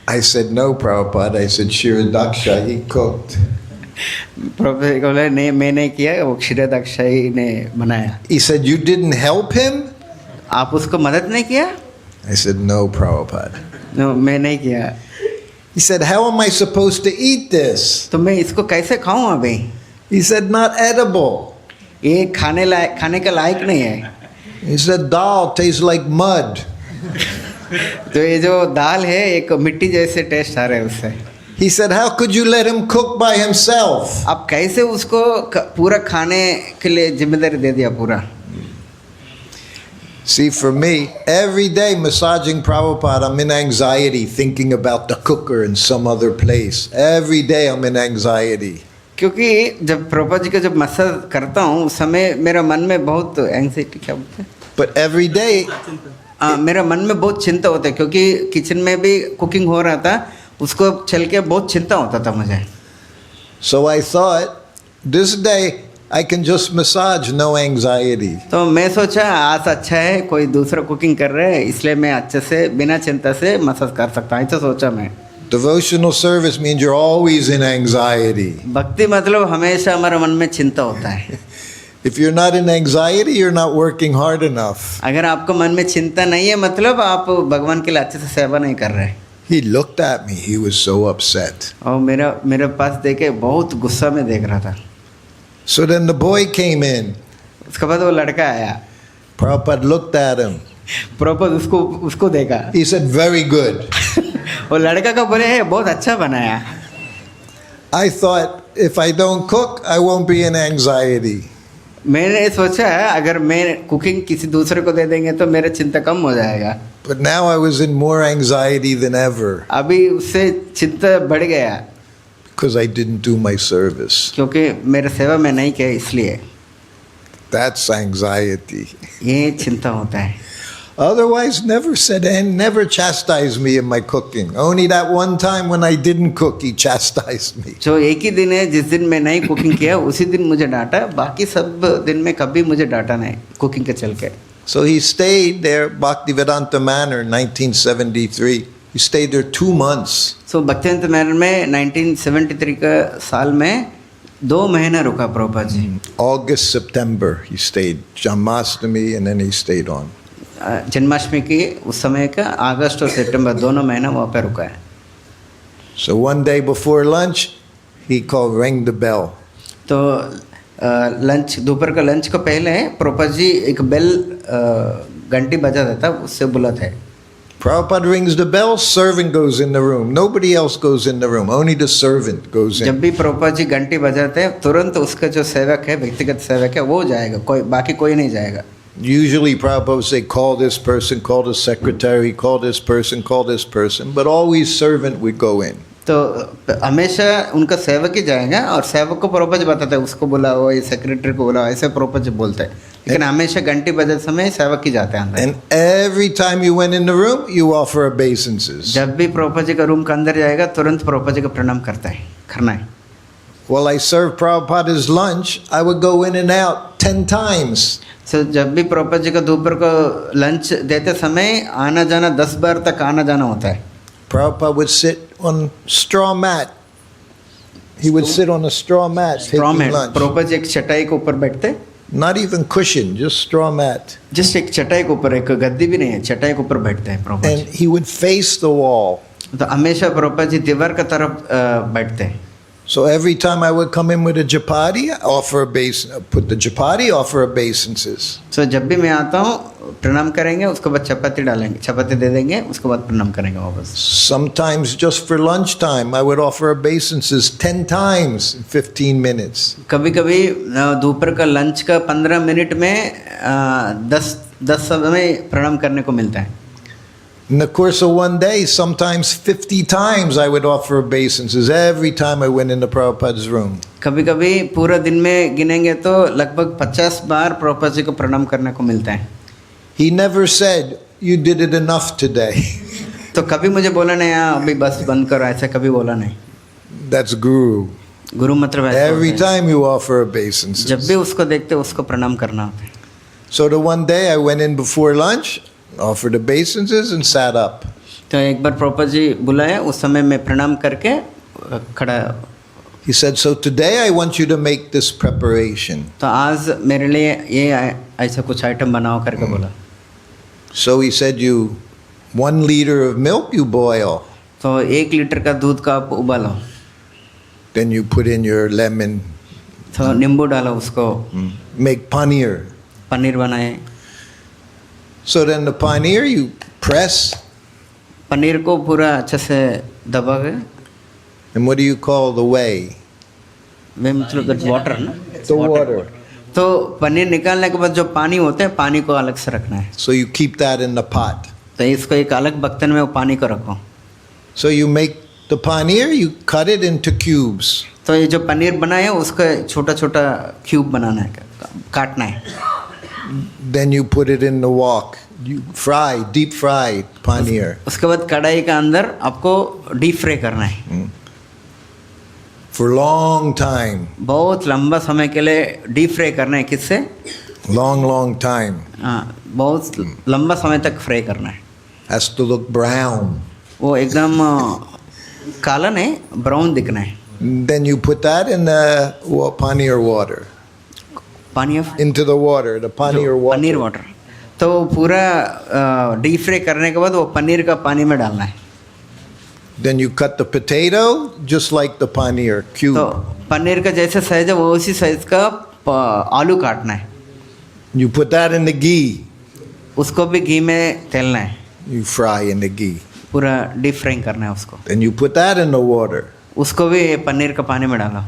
I said, "No, Prabhupada." I said, "Shiradaksha, he cooked." Proper बोले नहीं मैं नहीं किया, वो क्षीरदाक्षाई ने बनाया. He said, "You didn't help him?" आप उसको मदद नहीं किया? I said, "No, Prabhupada." No, मैं नहीं किया. He said, "How am I supposed to eat this?" तो मैं इसको कैसे खाऊं अभी? He said, "Not edible." ये खाने का लायक नहीं है. He said, "Dal tastes like mud." तो ये जो दाल है एक मिट्टी जैसे टेस्ट आ रहा है उससे. He said, "How could you let him cook by himself?" आप कैसे उसको पूरा खाने के लिए जिम्मेदारी दे दिया पूरा. See, for me, every day massaging Prabhupada, I'm in anxiety thinking about the cooker in some other place. Every day I'm in anxiety. क्योंकि जब प्रभुपाद जी का जब मसाज करता हूँ उस समय मेरा मन में बहुत एंग्जाइटी क्या बोलते हैं. But every day, मेरा मन में बहुत चिंता होता है क्योंकि किचन में भी कुकिंग हो रहा था, उसको चल के बहुत चिंता होता था मुझे. so I thought, this day I can just massage, no anxiety. तो मैं सोचा आज अच्छा है कोई दूसरा कुकिंग कर रहे हैं इसलिए मैं अच्छे से बिना चिंता से मसाज कर सकता हूँ, ऐसा सोचा मैं. Devotional service means you're always in anxiety. भक्ति मतलब हमेशा हमारे मन में चिंता होता है. If you're not in anxiety, you're not working hard enough. अगर आपको मन में चिंता नहीं है मतलब आप भगवान के लिए अच्छे से सेवा नहीं कर रहे. He looked at me. He was so upset. और मेरे पास देखे बहुत गुस्सा में देख रहा था. So then the boy came in. उसके बाद वो लड़का आया. Prabhupada looked at him. Proper उसको देखा. He said, "Very good." वो लड़का का बोले है बहुत अच्छा बनाया. I thought, if I don't cook, I won't be in anxiety. मैंने सोचा अगर मैं कुकिंग किसी दूसरे को दे देंगे तो मेरा चिंता कम हो जाएगा. But now I was in more anxiety than ever अभी उससे चिंता बढ़ गया because I didn't do my service. क्योंकि मेरे सेवा में नहीं किया इसलिए. That's anxiety. ये चिंता होता है. Otherwise, never said and never chastised me in my cooking. Only that one time when I didn't cook, he chastised me. जो एक ही दिन है जिस दिन मैं नहीं कुकिंग किया उसी दिन मुझे डांटा, बाकी सब दिन में कभी मुझे डांटा नहीं कुकिंग के चल के. So he stayed there, Bhaktivedanta Manor, 1973. He stayed there 2 months. So Bhaktivedanta manner में 1973 का साल में 2 महीना रुका Prabhupada ji. August, September, he stayed. Janmashtami, and then he stayed on. Janmashtami की उस समय का अगस्त और सितंबर दोनों महीना वहाँ पे रुका है. So one day before lunch, he called, rang the bell. तो लंच दोपहर का लंच को पहले प्रभुपाद जी एक बेल घंटी बजा देता उससे बुलाते हैं. Prabhupada rings the bell, servant goes in the room. Nobody else goes in the room. Only the servant goes in. जब भी प्रभुपाद जी घंटी बजाते हैं तुरंत उसका जो सेवक है व्यक्तिगत सेवक है वो जाएगा, कोई बाकी कोई नहीं जाएगा. Usually Prabhupada would say, call this person, call the secretary, call this person, call this person. But always servant would go in. तो हमेशा उनका सेवक ही जाएगा और सेवक को प्रभुपाद जी बताता है उसको बुलाओ, ये सेक्रेटरी को बुलाओ, ऐसे प्रभुपाद जी बोलते हैं. लेकिन हमेशा घंटी बजाते समय सेवक ही जाते हैं अंदर. And every time you went in the room, you offer obeisances. जब भी प्रभुपाद जी का रूम के अंदर जाएगा तुरंत प्रभुपाद जी का प्रणाम करता है, करना है. While I served Prabhupada's lunch, I would go in and out 10 times. So जब भी प्रभुपाद जी का दोपहर को लंच देते समय आना जाना 10 बार तक आना जाना होता है. Prabhupada would sit on straw mat. He would sit on a straw mat taking lunch. Prabhupada ji एक चटाई के ऊपर बैठते. Not even cushion, just straw mat. Just एक चटाई के ऊपर, एक गद्दी भी नहीं है, चटाई के ऊपर बैठते हैं Prabhupada And ji. he would face the wall. तो हमेशा प्रभुपाद जी दीवार की तरफ बैठते हैं. So every time I would come in with a chapati, offer a basin, put the chapati, offer obeisances. तो जब भी मैं आता हूँ प्रणाम करेंगे, उसके बाद चपाती डालेंगे, चपाती दे देंगे, उसके बाद प्रणाम करेंगे वापस. Sometimes just for lunchtime, I would offer obeisances 10 times in 15 minutes. कभी कभी दोपहर का लंच का 15 मिनट में 10 समय प्रणाम करने को मिलता है. In the course of one day, sometimes 50 times I would offer obeisances every time I went into Prabhupada's room. कभी कभी पूरा दिन में गिनेंगे तो लगभग 50 बार प्रभुपाद जी को प्रणाम करने को मिलता है. He never said, "You did it enough today." तो कभी मुझे बोला नहीं, अभी बस बंद करो, ऐसा कभी बोला नहीं. That's Guru. गुरु मतलब ऐसा Every होता है. time you offer जब obeisances. भी उसको देखते उसको प्रणाम करना होता है. So the one day I went in before lunch, offered obeisances and sat up. तो एक बार प्रभुपाद जी बुलाया, उस समय मैं प्रणाम करके खड़ा. He said, "So today I want you to make this preparation." तो आज मेरे लिए ये ऐसा कुछ आइटम बनाओ करके बोला. So he said, "You 1 liter of milk you boil, तो 1 लीटर का दूध का आप उबालो, then you put in your lemon, तो नींबू डालो, उसको make paneer. पनीर बनाए. So then the paneer you press, paneer को पूरा अच्छे से दबा के, and what do you call the whey? वे मतलब वाटर ना, The water. तो पनीर निकालने के बाद जो पानी होता है, पानी को अलग से रखना है. So you keep that in the pot. तो इसको एक अलग बर्तन में वो पानी को रखो. So you make the paneer, you cut it into cubes. तो ये जो पनीर बनाया है उसका छोटा छोटा क्यूब बनाना है, काटना है. Then you put it in the wok. You fry, deep fry paneer उसके बाद कढ़ाई के अंदर आपको डीप फ्राई करना है. for long time. बहुत लंबा समय के लिए डीप फ्राई करना है. किससे? Long time. हाँ, बहुत लंबा समय तक फ्राई करना है. Has to look brown. वो एकदम काला नहीं, ब्राउन दिखना है. Then you put that in the paneer water. पानी of Into the water, the paneer water. Paneer water. तो पूरा डीप फ्राई करने के बाद वो पनीर का पानी में डालना है. Then you cut the potato just like the paneer cube. तो पनीर का जैसा साइज है वो उसी साइज का आलू काटना है. You put that in the ghee. उसको भी घी में तलना है. You fry in the ghee. पूरा डीप फ्राई करना है उसको. Then you put that in the water. उसको भी पनीर का पानी में डालो.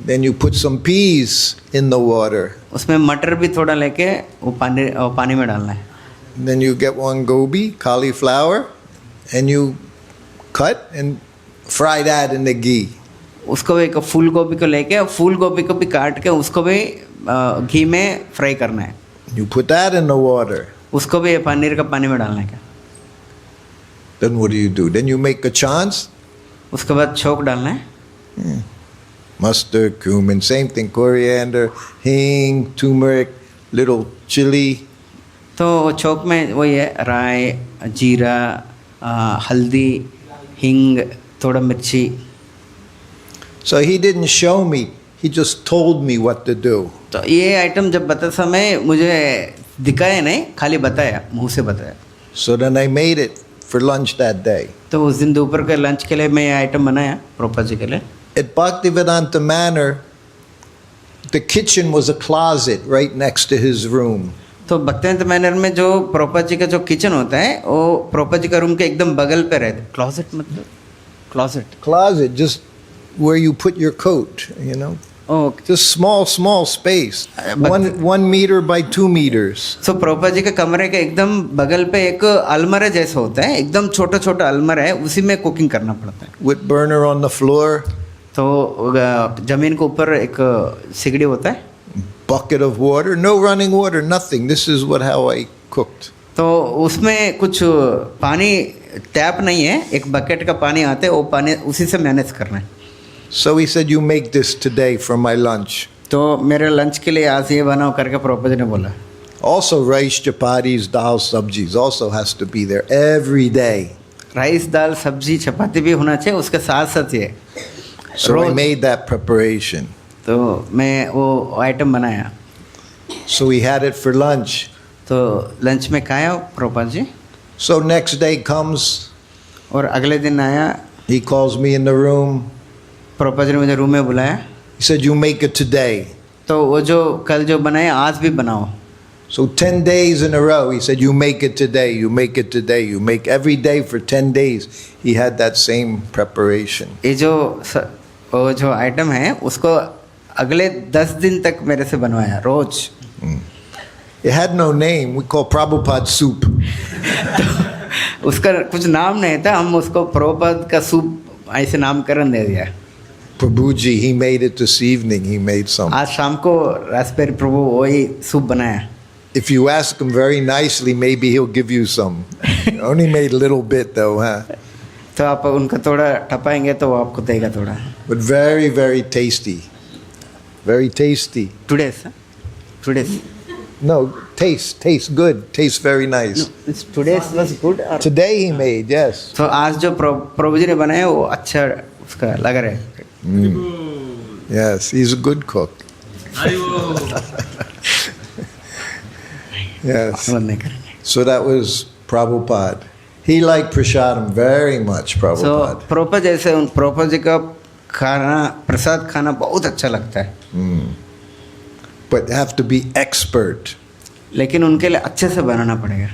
Then you put some peas in the water. उसमें मटर भी थोड़ा लेके वो पानी में डालना है. Then you get 1 gobi, cauliflower, and you cut and fry that in the ghee. उसको एक फूल गोभी को लेके फूल गोभी को भी काट के उसको भी घी में फ्राई करना है. You put that in the water. उसको भी पनीर का पानी में डालना है. Then what do? Then you make a chance. उसके बाद छोंक डालना है. Mustard, cumin, same thing. Coriander, hing, turmeric, little chili. तो छोंक में वही है, राई, जीरा, हल्दी, हिंग, थोड़ा मिर्ची. So he didn't show me. He just told me what to do. तो ये आइटम जब बताते समय मुझे दिखाया नहीं, खाली बताया, मुंह से बताया. So then I made it for lunch that day. तो उस दिन दोपहर के लंच के लिए मैं ये आइटम बनाया प्रभुपाद जी के लिए. At Bhaktivedanta Manor, the kitchen was a closet right next to his room. तो भक्तिवेदांत मैनर में जो प्रभुपाद जी का जो किचन होता है वो प्रभुपाद जी का रूम के एकदम बगल पे रहता है. क्लोजेट मतलब closet. Closet, just where you put your coat, you know. Okay. Just small space. But- 1 meter by 2 meters. सो प्रभुपाद जी के कमरे के एकदम बगल पे एक अलमारा जैसा होता है, एकदम छोटा छोटा अलमारा है, उसी में कुकिंग करना पड़ता है. With burner on the floor, तो जमीन के ऊपर एक सिगड़ी होता है. bucket of water, no running water, nothing. This is how I cooked. तो उसमें कुछ पानी टैप नहीं है, एक बकेट का पानी आता है, वो पानी उसी से मैनेज करना है. So he said, "You make this today for my lunch." तो मेरे लंच के लिए आज ये बनाओ करके प्रभुपाद जी ने बोला. Also, rice, chapatis, dal, sabjis also has to be there every day. Rice, दाल, सब्जी, चपाती भी होना चाहिए उसके साथ साथ ये. So I rose. made that preparation. तो मैं वो आइटम बनाया. So we had it for lunch. तो लंच में खाया Prabhupada ji. So next day comes, और अगले दिन आया. he calls me in the room. Prabhupada ji ने मुझे रूम में बुलाया, He said, you make it today. तो वो जो कल जो बनाए आज भी बनाओ. So 10 days in a row, he said, you make it today, you make it today, you make every day for 10 days. He had that same preparation. ये वो जो आइटम है उसको अगले 10 दिन तक मेरे से बनवाया रोज. It had no name. We call Prabhupada soup. उसका कुछ नाम नहीं था, हम उसको प्रभुपाद का सूप ऐसे नामकरण दे दिया. Prabhuji, he made it this evening. He made some. आज शाम को रास्पबेरी प्रभु वही सूप बनाया. If you ask him very nicely, maybe he'll give you some. Only made a little bit though, huh? तो आप उनका थोड़ा टपाएंगे तो वो आपको देगा थोड़ा. But very, very tasty. Very tasty. Today's. No, taste good. Tastes very nice. No, today's was good. Or... Today he made, yes. तो आज जो प्रभु जी ने बनाया वो अच्छा उसका लग रहा है. Yes, he's a good cook. Yes. So that was Prabhupada. He liked prasadam very much, Prabhupada. So Prabhupada जैसे उन प्रभुपाद जी का खाना प्रसाद खाना बहुत अच्छा लगता है. But have to be expert. लेकिन उनके लिए अच्छे से बनाना पड़ेगा.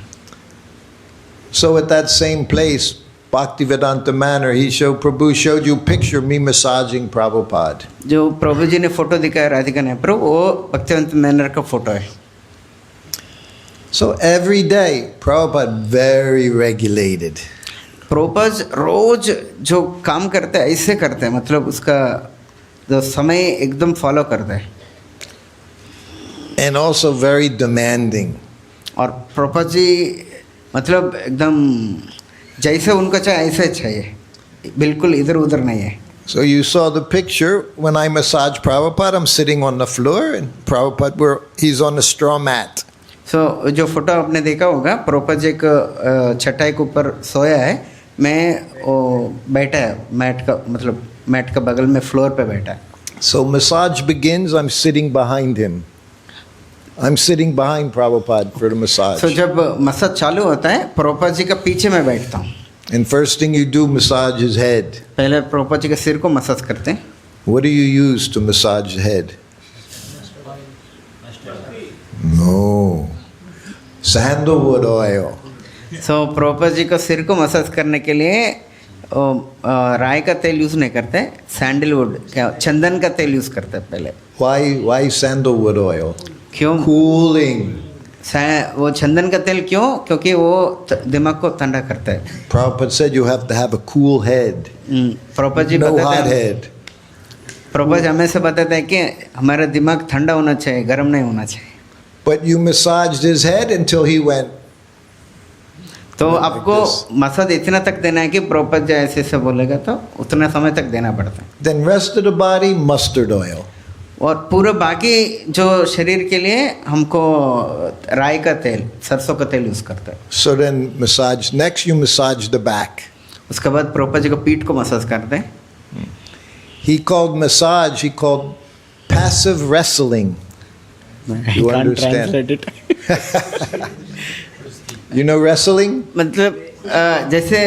So at that same place, Bhaktivedanta Manor, Prabhu showed you a picture of me massaging Prabhupada. जो प्रभु जी ने फोटो दिखाया राधिका ने प्रभु वो भक्तिवेदांत मैनर का फोटो है. So every day, Prabhupada very regulated. Prabhupada रोज जो काम करते हैं ऐसे करते हैं, मतलब उसका जो समय एकदम फॉलो करते हैं. And also very demanding. और प्रभुपाद जी मतलब एकदम जैसे उनको चाहिए ऐसे चाहिए, बिल्कुल इधर उधर नहीं है. So you saw the picture when I massage Prabhupada, I'm sitting on the floor and Prabhupada, he's on a straw mat. So जो फोटो आपने देखा होगा प्रभुपाद जी एक चटाई के ऊपर सोया है, मैं वो बैठा है मैट का, मतलब मैट का बगल में फ्लोर पे बैठा है. So massage begins, I'm sitting behind him. I'm sitting behind Prabhupada for the massage. So जब मसाज चालू होता है प्रभुपाद जी का पीछे मैं बैठता हूँ. And first thing you do, massage his head. पहले प्रभुपाद जी के सिर को मसाज करते हैं. What do you use to massage the head? No. Sandalwood oil. So Prabhupada जी का सिर को मसाज करने के लिए राई का तेल यूज़ नहीं करते, सैंडलवुड क्या चंदन का तेल यूज़ करते हैं पहले. Why sandalwood oil? क्यों? Cooling. वो चंदन का तेल क्यों? क्योंकि वो दिमाग को ठंडा करता है. Prabhupada said you have to have a cool head. Prabhupada ji No hot बताते हैं, head. प्रभुपाद जी हमेशा बताते हैं कि हमारा दिमाग ठंडा होना चाहिए, गर्म नहीं होना चाहिए. But you massaged his head until he went. तो आपको मसाज इतना तक देना है कि प्रभुपाद जी ऐसे ऐसे बोलेगा तो उतना समय तक देना पड़ता है. Then rest of the body, mustard oil. और पूरे बाकी जो शरीर के लिए हमको राई का तेल, सरसों का तेल यूज़ करता है. So then massage, next you massage the back. उसके बाद प्रभुपाद जी को पीठ को मसाज करते हैं. He called massage, he called passive wrestling. You understand? You know wrestling? मतलब जैसे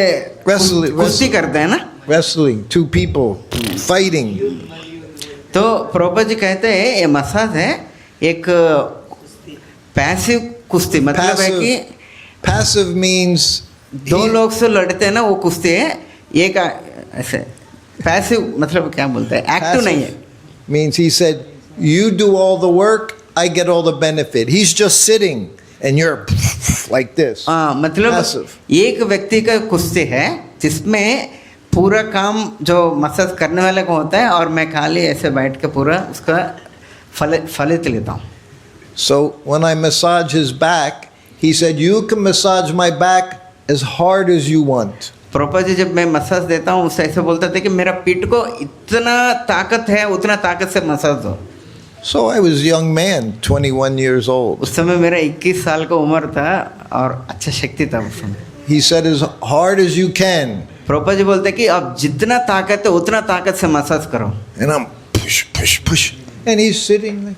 कुश्ती करते हैं ना. Wrestling, two people fighting. तो प्रभुपाद जी कहते हैं ये मसाज है एक पैसिव कुश्ती, मतलब है कि passive means दो लोग से लड़ते हैं ना वो कुश्ती है. एक ऐसे पैसिव मतलब क्या बोलते हैं, एक्टिव नहीं है. Means he said you do all the work, I get all the benefit. He's just sitting and you're like this. मतलब passive. एक व्यक्ति का कुश्ती है जिसमें पूरा काम जो मसाज करने वाले को होता है और मैं खाली ऐसे बैठ के पूरा उसका फलित लेता हूँ. So when I massage his back, he said you can massage my back as hard as you want. Prabhupada ji जब मैं मसाज देता हूँ उससे ऐसे बोलता था कि मेरा पीठ को इतना ताकत है उतना ताकत से मसाज दो. So I was a young man, 21 years old. उस समय मेरा 21 साल का उम्र था और अच्छा शक्ति था उस समय. He said as hard as you can. Prabhupada ji बोलते कि आप जितना ताकत है उतना ताकत से मसाज करो. And I'm push. And he's sitting like.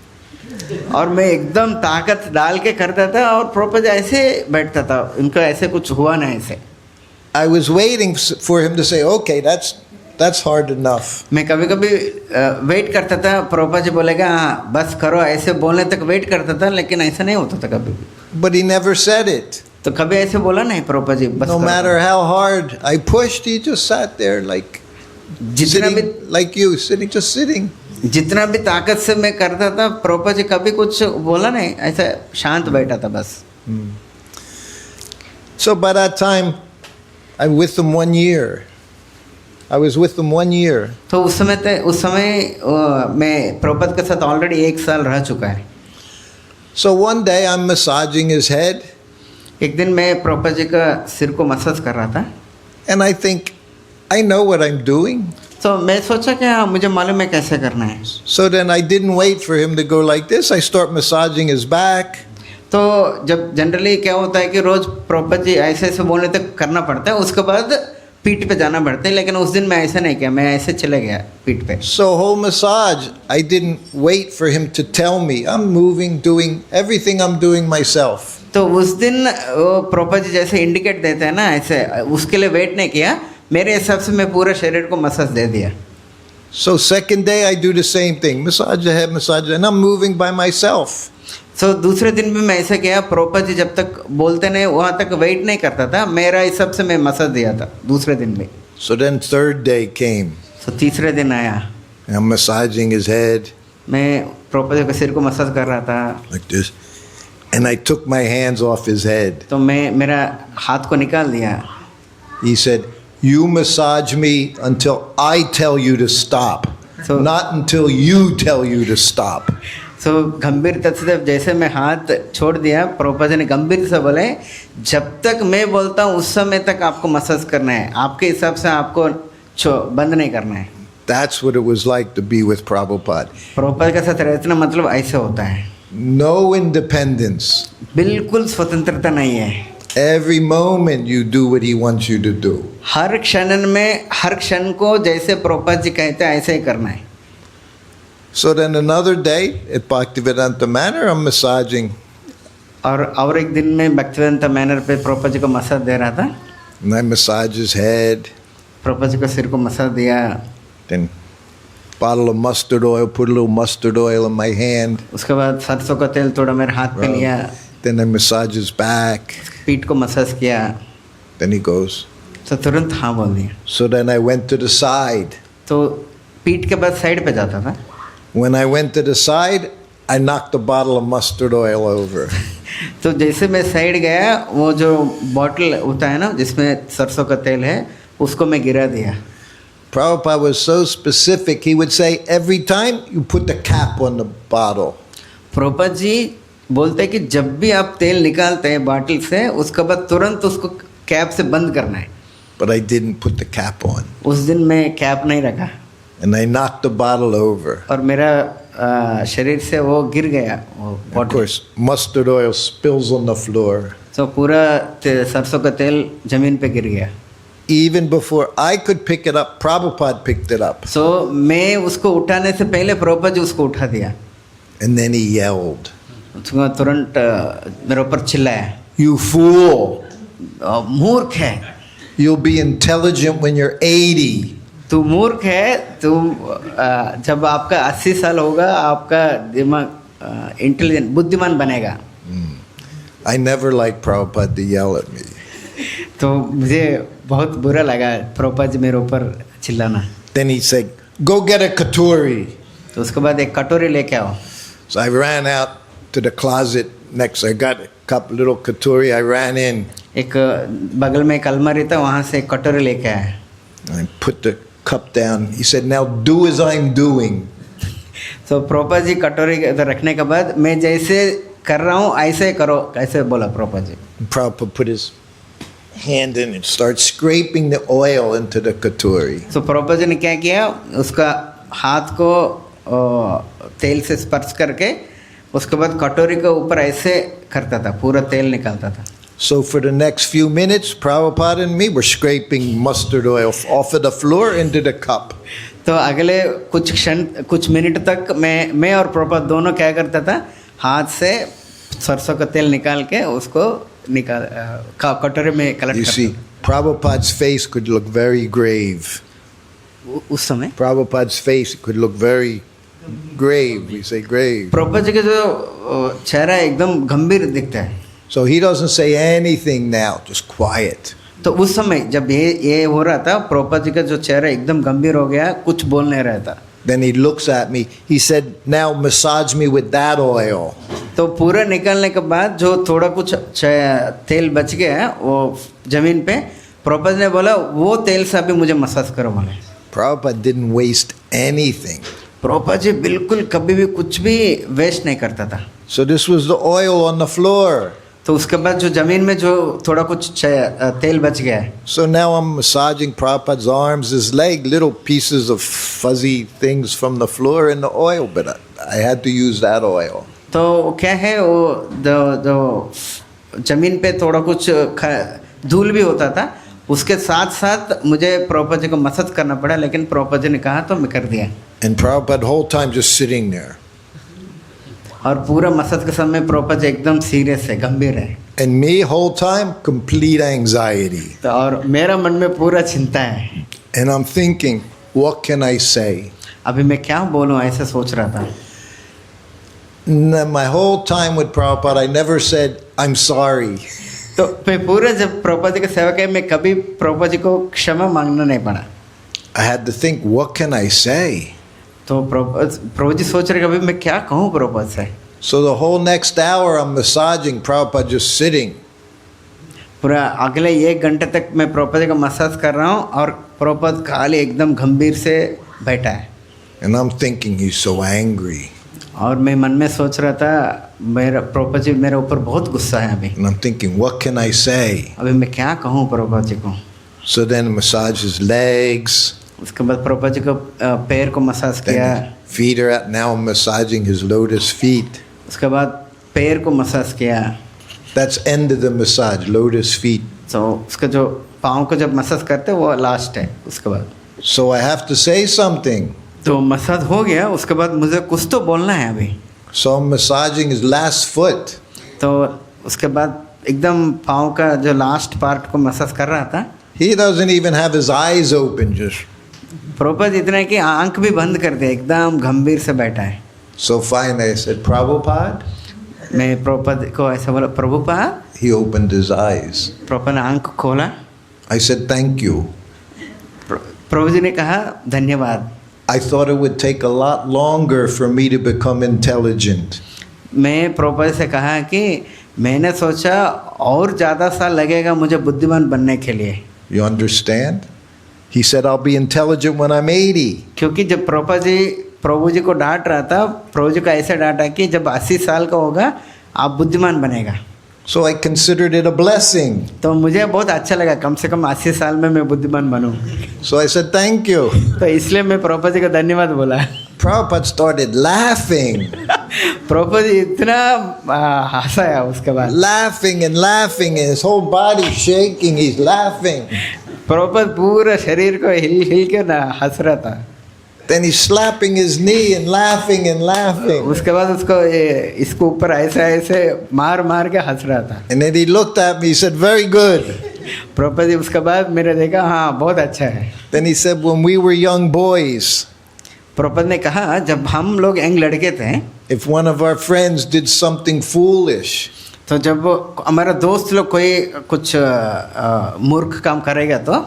और मैं एकदम ताकत डाल के करता था और प्रभुपाद जी ऐसे बैठता था, उनको ऐसे कुछ हुआ ना ऐसे. I was waiting for him to say, okay, that's hard enough. मैं कभी कभी वेट करता था, प्रभुपाद जी बोलेगा हाँ बस करो, ऐसे बोलने तक वेट करता था, लेकिन ऐसा नहीं होता था कभी भी। But he never said it. तो कभी ऐसे बोला नहीं प्रभुपाद जी, बस No करो। matter how hard I pushed, he just sat there like जितना भी sitting, like you, just sitting. जितना भी ताकत से मैं करता था, प्रभुपाद जी कभी कुछ बोला नहीं, ऐसा शांत बैठा था बस। So by that time, I'm with them 1 year. I was with them 1 year. तो उस समय मैं प्रभुपाद के साथ ऑलरेडी 1 साल रह चुका है। So one day I'm massaging his head, एक दिन मैं प्रभुपाद जी का सिर को मसाज कर रहा था, and I think, I know what I'm doing. तो मैं सोचा कि हाँ मुझे मालूम है कैसे करना है। So then I didn't wait for him to go like this. I start massaging his back. तो जब जनरली क्या होता है कि रोज प्रभुपाद जी ऐसे ऐसे बोलने तक करना पड़ता है, उसके बाद पीठ पे जाना पड़ता है, लेकिन उस दिन मैं ऐसा नहीं किया, मैं ऐसे चले गया पीठ पे। So whole massage, I didn't wait for him to tell me. I'm moving, doing everything I'm doing myself. तो उस दिन वो प्रभुपाद जी जैसे इंडिकेट देते हैं ना, ऐसे उसके लिए वेट नहीं किया, मेरे हिसाब से मैं पूरे शरीर को मसाज दे दिया। So second day I do the same thing. Massage the head, massage, and I'm moving by myself. तो दूसरे दिन भी मैं ऐसा किया, प्रभुपाद जी जब तक बोलते नहीं वहाँ तक वेट नहीं करता था, मेरा हिसाब से मैं मसाज दिया था दूसरे दिन भी। So then third day came. तो तीसरे दिन आया, And I'm massaging his head मैं प्रभुपाद जी के सिर को मसाज कर रहा था। like this. And I took my hands off his head. तो मैं मेरा हाथ को निकाल दिया। He said, you massage me until I tell you to stop, So- not until you tell you to stop. तो गंभीरता से जैसे मैं हाथ छोड़ दिया, प्रभुपाद जी ने गंभीर से बोले जब तक मैं बोलता हूँ उस समय तक आपको मसाज करना है, आपके हिसाब से आपको बंद नहीं करना है। That's what it was like to be with Prabhupada. Prabhupada के साथ रहना मतलब ऐसे होता है, No independence. बिल्कुल स्वतंत्रता नहीं है। Every moment you do what he wants you to do. हर क्षण में हर क्षण को जैसे प्रभुपाद जी कहते हैं ऐसे ही करना है। So then another day at Bhaktivedanta Manor, I'm massaging. और एक दिन में भक्तिवेदांत मैनर पे प्रभुपाद जी को मसाज दे रहा था, And I massage his head. Prabhupada ji को सिर को मसाज दिया। Then bottle of mustard oil, put a little mustard oil in my hand. उसके बाद सरसों का तेल थोड़ा मेरे हाथ पे लिया, Then I massage his back. पीठ को मसाज किया। Then he goes. तो तुरंत हाँ बोल दिया। So then I went to the side. तो पीठ के बाद साइड पे जाता था। When I went to the side, I knocked a bottle of mustard oil over. तो जैसे मैं साइड गया, वो जो बॉटल होता है ना जिसमें सरसों का तेल है, उसको मैं गिरा दिया। Prabhupada was so specific, he would say, every time you put the cap on the bottle. Prabhupada ji बोलते हैं कि जब भी आप तेल निकालते हैं बाटल से, उसके बाद तुरंत उसको कैप से बंद करना है। But I didn't put the cap on. उस दिन मैं कैप नहीं रखा And I knocked the bottle over. और मेरा शरीर से वो गिर गया वो Of bottle. course, mustard oil spills on the floor. तो पूरा सरसों का तेल जमीन पे गिर गया। Even before I could pick it up, Prabhupada picked it up. सो मैं उसको उठाने से पहले प्रभुपाद जी उसको उठा दिया। And then he yelled, उसको तुरंत मेरे ऊपर चिल्लाया, you fool, मूर्ख है you'll be intelligent when you're 80. तू, मूर्ख है तू, जब आपका 80 साल होगा आपका दिमाग इंटेलिजेंट बुद्धिमान बनेगा। I never liked Prabhupada to yell at me. तो मुझे बहुत बुरा लगा प्रभुपाद जी मेरे ऊपर चिल्लाना। Then he said, go get a katuri. तो उसके बाद एक कटोरी लेके आओ। So I ran out to the closet next. I got a cup, little katuri. I ran in. एक बगल में एक अलमारी था, वहाँ से एक कटोरी लेके आया। I put the cup down. He said, now do as I'm doing. तो प्रभुपाद जी कटोरी रखने के बाद मैं जैसे कर रहा हूँ ऐसे करो, कैसे बोला Prabhupada ji. And Prabhupada put his hand in and started scraping the oil into the katuri. तो प्रभुपाद जी ने क्या किया, उसका हाथ को तेल से स्पर्श करके उसके बाद कटोरी के ऊपर ऐसे करता था, पूरा तेल निकालता था। So for the next few minutes, Prabhupada and me were scraping mustard oil off of the floor into the cup. तो अगले कुछ मिनट तक मैं और प्रभुपाद दोनों क्या करता था, हाथ से सरसों का तेल निकाल के उसको कटोरे में कलेक्ट You करता see, था। Prabhupada's face could look very grave. उस समय Prabhupada's face could look very grave. We say grave. Prabhupada ji का जो चेहरा एकदम गंभीर दिखता है. So he doesn't say anything now, just quiet. तो उस समय जब ये हो रहा था, प्रभुपाद जी का जो चेहरा एकदम गंभीर हो गया, कुछ बोल नहीं रहा था. Then he looks at me. He said, now massage me with that oil. तो पूरा निकालने के बाद जो थोड़ा कुछ तेल बच गया वो जमीन पे, प्रभुपाद ने बोला वो तेल से अभी मुझे मसाज करो बोले. Prabhupada didn't waste anything. Prabhupada ji बिल्कुल कभी भी कुछ भी वेस्ट नहीं करता था. So this was the oil on the floor. तो उसके बाद जो जमीन में जो थोड़ा कुछ तेल बच गया है. So now I'm massaging Prabhupada's arms, his leg, little pieces of fuzzy things from the floor in the oil, but I had to use that oil. तो क्या है वो जो जमीन पे थोड़ा कुछ धूल भी होता था, उसके साथ साथ मुझे प्रभुपाद जी को मसाज करना पड़ा, लेकिन प्रभुपाद जी ने कहा तो मैं कर दिया. And Prabhupada whole time just sitting there. और पूरा मसाज के समय प्रभुपाद जी एकदम सीरियस है, गंभीर है. And me whole time complete anxiety. तो और मेरा मन में पूरा चिंता है. And I'm thinking, what can I say? अभी मैं क्या बोलूँ ऐसा सोच रहा था. My whole time with Prabhupada, I never said, I'm sorry. तो मैं पूरा जब प्रभुपाद जी की सेवा की, मैं कभी प्रभुपाद जी को क्षमा मांगना नहीं पड़ा. I had to think, what can I say? तो प्रभु जी सोच रहे कभी मैं क्या कहूँ प्रभुपाद से. So the whole next hour I'm massaging, Prabhupada just sitting. पूरा अगले 1 घंटे तक मैं प्रभुपाद जी का मसाज कर रहा हूँ और प्रभुपाद खाली एकदम गंभीर से बैठा है. And I'm thinking, he's so angry. और मैं मन में सोच रहा था मेरा प्रभुपाद जी मेरे ऊपर बहुत गुस्सा है अभी. And I'm thinking, what can I say? अभी मैं क्या कहूँ प्रभुपाद जी को. So then massage his legs. उसके बाद प्रभुपाद जी को पैर को मसाज किया. Then feet are at, now I'm massaging his lotus feet. उसके बाद पैर को मसाज किया. That's end of the massage, lotus feet. तो उसका जो पाँव को जब मसाज करते वो लास्ट है. उसके बाद So I have to say something. तो मसाज हो गया. उसके बाद मुझे कुछ तो बोलना है अभी. So I'm massaging his last foot. तो उसके बाद एकदम पाँव का जो लास्ट पार्ट को मसाज कर रहा था. He doesn't even have his eyes open, just. Prabhupada इतना है कि आंख भी बंद कर दे, एकदम गंभीर से बैठा है. So finally I said, Prabhupada. मैं प्रभुपाद को ऐसा बोला, Prabhupada. He opened his eyes. Prabhupada ने आंख खोला. I said, thank you. प्रभु जी ने कहा धन्यवाद. I thought it would take a lot longer for me to become intelligent. मैं प्रभुपाद से कहा कि मैंने सोचा और ज़्यादा साल लगेगा मुझे बुद्धिमान बनने के लिए. You understand? He said, I'll be intelligent when I'm 80. क्योंकि जब प्रभु जी को डांट रहा था, प्रभु जी को ऐसे डांटा कि जब 80 साल का होगा आप बुद्धिमान बनेगा. So I considered it a blessing. तो मुझे बहुत अच्छा लगा, कम से कम 80 साल में मैं बुद्धिमान बनूं. So I said, thank you. तो इसलिए मैं प्रभुपाद जी को धन्यवाद बोला. Prabhupada started laughing. Prabhupada ji इतना हंसाया उसके बाद. Laughing and laughing and his whole body shaking. He's laughing. Prabhupada पूरा शरीर को हिल के ना हंस रहा था. Then he's slapping his knee and laughing and laughing. उसके बाद उसको इसको ऊपर ऐसे मार के हंस रहा था. And then he looked at me, he said, very good. Prabhupada ji उसके बाद मेरे देखा, हाँ बहुत अच्छा है. Then he said, when we were young boys, Prabhupada ने कहा जब हम लोग यंग लड़के थे, if one of our friends did something foolish, तो जब हमारा दोस्त लोग कोई कुछ मूर्ख काम करेगा तो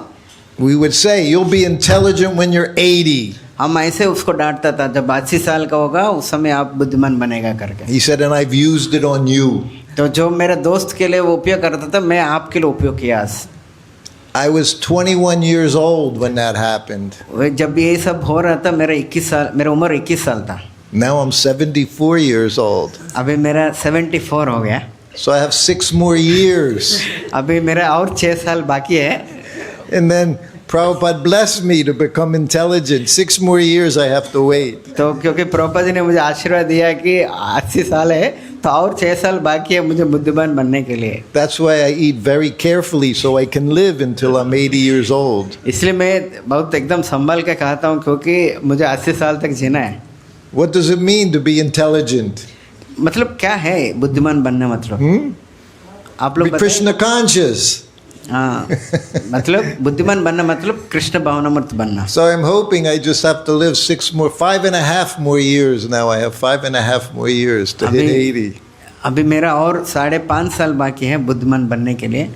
we would say, you'll be intelligent when you're 80. हम ऐसे उसको डांटता था, जब 80 साल का होगा उस समय आप बुद्धिमान बनेगा करके. He said, and I've used it on you. तो जो मेरे दोस्त के लिए वो उपयोग करता था, मैं आपके लिए उपयोग किया. I was 21 years old when that happened. जब ये सब हो रहा था मेरा उम्र 21 साल था. Now I'm 74 years old. अभी मेरा 74 हो गया. So I have 6 more years. अभी मेरा और 6 साल बाकी है. And then Prabhupada blessed me to become intelligent. 6 more years I have to wait. तो क्योंकि प्रभुपाद जी ने मुझे आशीर्वाद दिया कि 80 साल है तो और 6 साल बाकी है मुझे बुद्धिमान बनने के लिए. That's why I eat very carefully so I can live until I'm 80 years old. इसलिए मैं बहुत एकदम संभाल के खाता हूँ क्योंकि मुझे 80 साल तक जीना है. What does it mean to be intelligent? मतलब क्या है बुद्धिमान बनना मतलब? आप लोग Be Krishna conscious. हाँ, मतलब बुद्धिमान बनना मतलब कृष्ण भावनामूर्त बनना. So I'm hoping I just have to live 5.5 more years now. I have 5.5 more years to hit 80. अभी मेरा और 5.5 साल बाकी है बुद्धिमान बनने के लिए.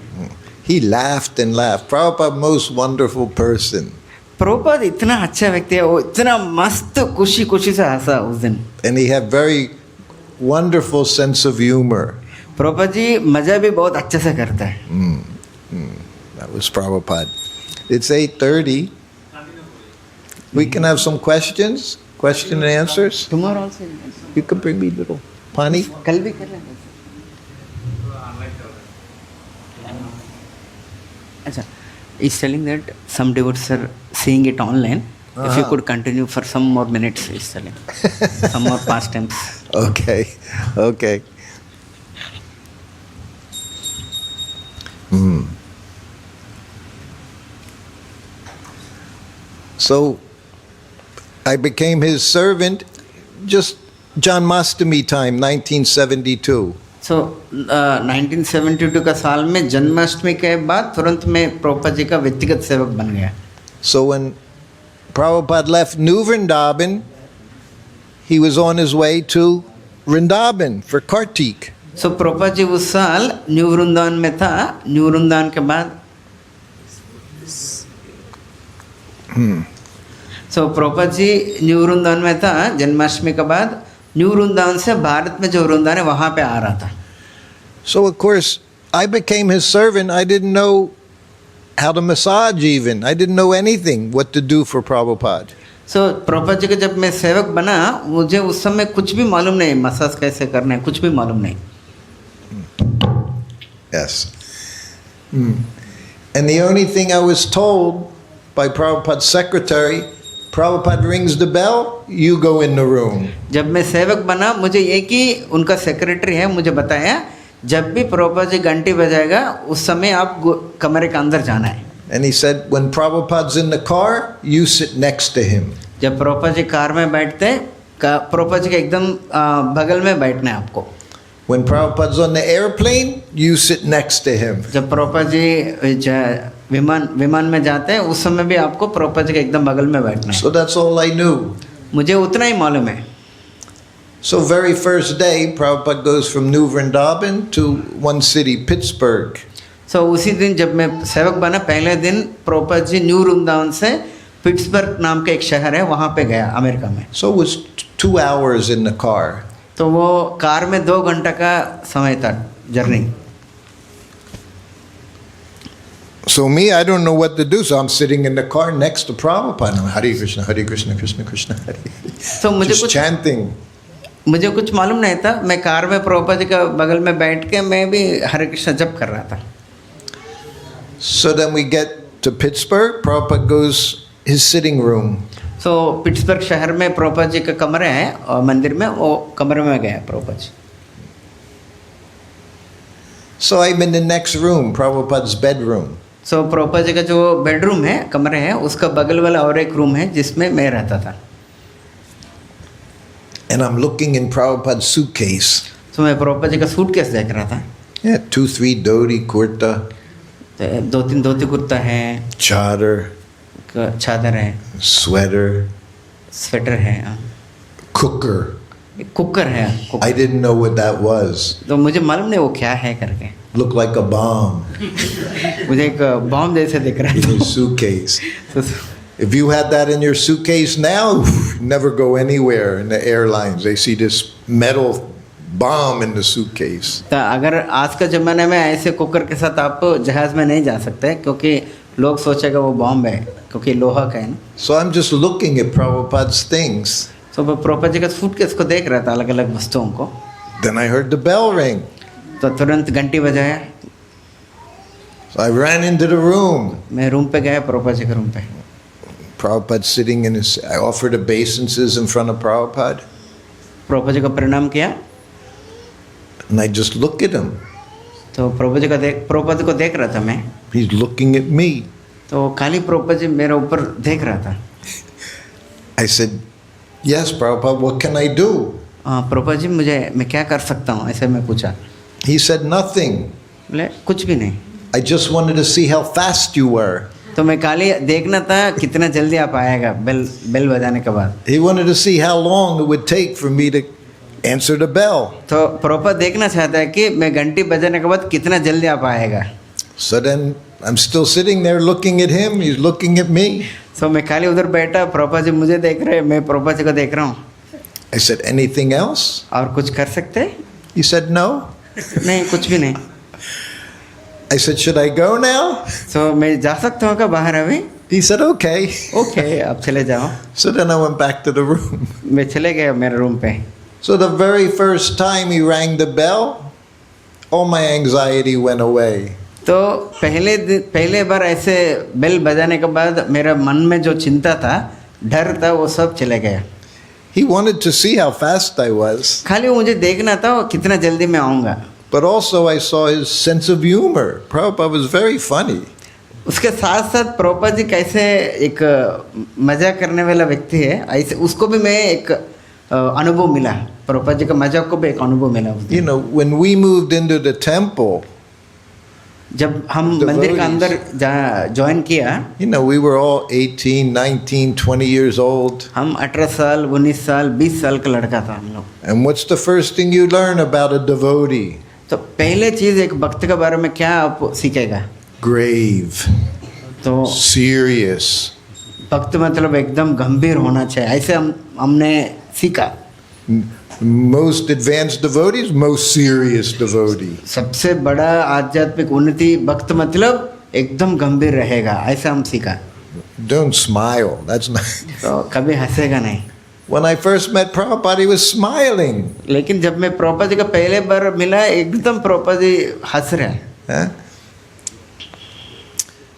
He laughed and laughed. Prabhupada, most wonderful person. Prabhupada इतना अच्छा व्यक्ति है, वो इतना मस्त खुशी खुशी से हंसा उस दिन. And he had very wonderful sense of humor. Prabhupada ji मजा भी बहुत अच्छे से करता है. That was Prabhupada. It's 8:30. We can have some questions, question and answers. Tomorrow also. You can bring me little pani. कल भी कर लेंगे. अच्छा, he's telling that some devotees are seeing it online. If you could continue for some more minutes, he's telling. Some more pastimes. Okay, okay. So I became his servant just Janmashtami time, 1972. So 1972 का साल में जन्माष्टमी के बाद तुरंत मैं प्रभुपाद जी का व्यक्तिगत सेवक बन गया. So when Prabhupada left New Vrindavan, he was on his way to Vrindavan for Kartik. So Prabhupada जी उस साल न्यू वृंदावन में था. न्यू वृंदावन के बाद So प्रभुपाद जी न्यू वृंदावन में था जन्माष्टमी के बाद. न्यू वृंदावन से भारत में जो वृंदावन है वहाँ पे आ रहा था. So of course I became his servant. I didn't know how to massage even. I didn't know anything what to do for Prabhupada. So Prabhupada जी का जब मैं सेवक बना, मुझे उस समय कुछ भी मालूम नहीं, मसाज कैसे करना है कुछ भी मालूम नहीं. Yes. And the only thing I was told by Prabhupada's secretary, Prabhupada rings the bell, you go in the room. जब मैं सेवक बना मुझे ये कि उनका सेक्रेटरी है मुझे बताया जब भी प्रभुपाद जी घंटी बजाएगा उस समय आप कमरे के अंदर जाना है. And he said, when Prabhupada's in the car, you sit next to him. जब प्रभुपाद जी कार में बैठते प्रभुपाद जी के एकदम बगल में बैठना है आपको. When Prabhupada's on the airplane, you sit next to him. जब प्रभुपाद जी विमान में जाते हैं उस समय भी आपको प्रभुपाद जी के एकदम बगल में बैठना है. So that's all I knew. मुझे उतना ही मालूम है. So very first day, Prabhupada goes from New Vrindavan to one city, Pittsburgh. So उसी दिन जब मैं सेवक बना पहले दिन प्रभुपाद जी न्यू वृंदावन से पिट्सबर्ग नाम का एक शहर है वहाँ पे गया अमेरिका में. So it was 2 hours in the car. तो वो कार में 2 घंटा का समय था journey. So me, I don't know what to do. So I'm sitting in the car next to Prabhupada. I'm Hare Krishna, Hare Krishna, Krishna Krishna, Hare. तो Just chanting. मुझे कुछ मालूम नहीं था. मैं कार में प्रभुपाद जी का बगल में बैठ के मैं भी हरे कृष्ण जप कर रहा था. So then we get to Pittsburgh. Prabhupada goes his sitting room. So Pittsburgh शहर में प्रभुपाद जी का कमरा है और मंदिर में वो कमरे में गया Prabhupada ji. So I'm in the next room, Prabhupada's bedroom. So Prabhupada जी का जो बेडरूम है कमरे है उसका बगल वाला और एक रूम है जिसमें मैं रहता था. And I'm looking in Prabhupada's suitcase. So मैं प्रभुपाद जी का सूटकेस देख रहा था. Yeah, 2-3 dhoti, kurta. 2-3 dhoti kurta है, Chadar, चादर है, sweater, स्वेटर है, cooker. कुकर है. I didn't know what that was. तो मुझे मालूम नहीं वो क्या है करके. Looked like a bomb मुझे एक बॉम्ब जैसे दिख रहा in था. your suitcase. तो If you had that in your suitcase now, never go anywhere in the airlines. They see this metal bomb in the suitcase. अगर आज का ज़माने में ऐसे कुकर के साथ आप जहाज़ में नहीं जा सकते क्योंकि लोग सोचेगा वो बॉम्ब है क्योंकि लोहा का है ना. So I'm just looking at Prabhupada's things. तो मैं प्रभुपाद जी का सूटकेस को देख रहा था अलग अलग वस्तुओं को. Then I heard the bell ring. तो तुरंत घंटी बजाया. So I ran into the room. मैं रूम पे गया प्रभुपाद जी के रूम पे. Prabhupada sitting in his, I offered obeisances in front of Prabhupada. Prabhupada ji को प्रणाम किया. And I just look at him. तो प्रभुपाद जी को देख रहा था मैं. He's looking at me. तो खाली प्रभुपाद जी मेरे ऊपर देख रहा था. I said, yes, Prabhupada, what can I do? Prabhupada ji मैं क्या कर सकता हूँ ऐसे मैं पूछा. He said nothing. बोले कुछ भी नहीं. I just wanted to see how fast you were. तो मैं खाली देखना था कितना जल्दी आप आएगा बेल बजाने के बाद. He wanted to see how long it would take for me to answer the bell. तो प्रभुपाद देखना चाहता है कि मैं घंटी बजाने के बाद कितना जल्दी आप आएगा. So then I'm still sitting there looking at him. He's looking at me. तो मैं खाली उधर बैठा, प्रभुपाद जी मुझे देख रहे हैं, मैं प्रभुपाद जी को देख रहा हूँ. I said, anything else? और कुछ कर सकते हैं? He said, no. नहीं, कुछ भी नहीं. I said, should I go now? तो मैं जा सकता हूँ क्या बाहर अभी? He said, okay. ओके, आप चले जाओ. So then I went back to the room. मैं चले गया मेरे रूम पे. So the very first time he rang the bell, all my anxiety went away. तो पहले बार ऐसे बेल बजाने के बाद मेरा मन में जो चिंता था, डर था, वो सब चले गया. He wanted to see how fast I was. खाली मुझे देखना था वो कितना जल्दी मैं आऊँगा. But also I saw his sense of humor. Prabhupada was very funny. उसके साथ साथ प्रभुपाद जी कैसे एक मजाक करने वाला व्यक्ति है, ऐसे उसको भी मैं एक अनुभव मिला. प्रभुपाद जी का मजाक को भी एक अनुभव मिला. You know, when we moved into the temple, जब हम मंदिर के अंदर ज्वाइन किया, you know, we were all 18, 19, 20 years old. हम 18 साल, 19 साल, 20 साल का लड़का था हम लोग. And what's the first thing you learn about a devotee? तो पहले चीज़ एक भक्त के बारे में क्या आप सीखेगा? Grave. तो Serious. भक्त मतलब एकदम गंभीर होना चाहिए, ऐसे हमने सीखा. Most advanced devotees, most serious devotee. सबसे बड़ा आध्यात्मिक उन्नति भक्त मतलब एकदम गंभीर रहेगा, ऐसा हम सीखा. Don't smile. That's not. तो कभी हंसेगा नहीं. When I first met Prabhupada, he was smiling. लेकिन जब मैं प्रभुपाद जी का पहले बार मिला, एकदम प्रभुपाद जी हंस रहे हैं. Huh?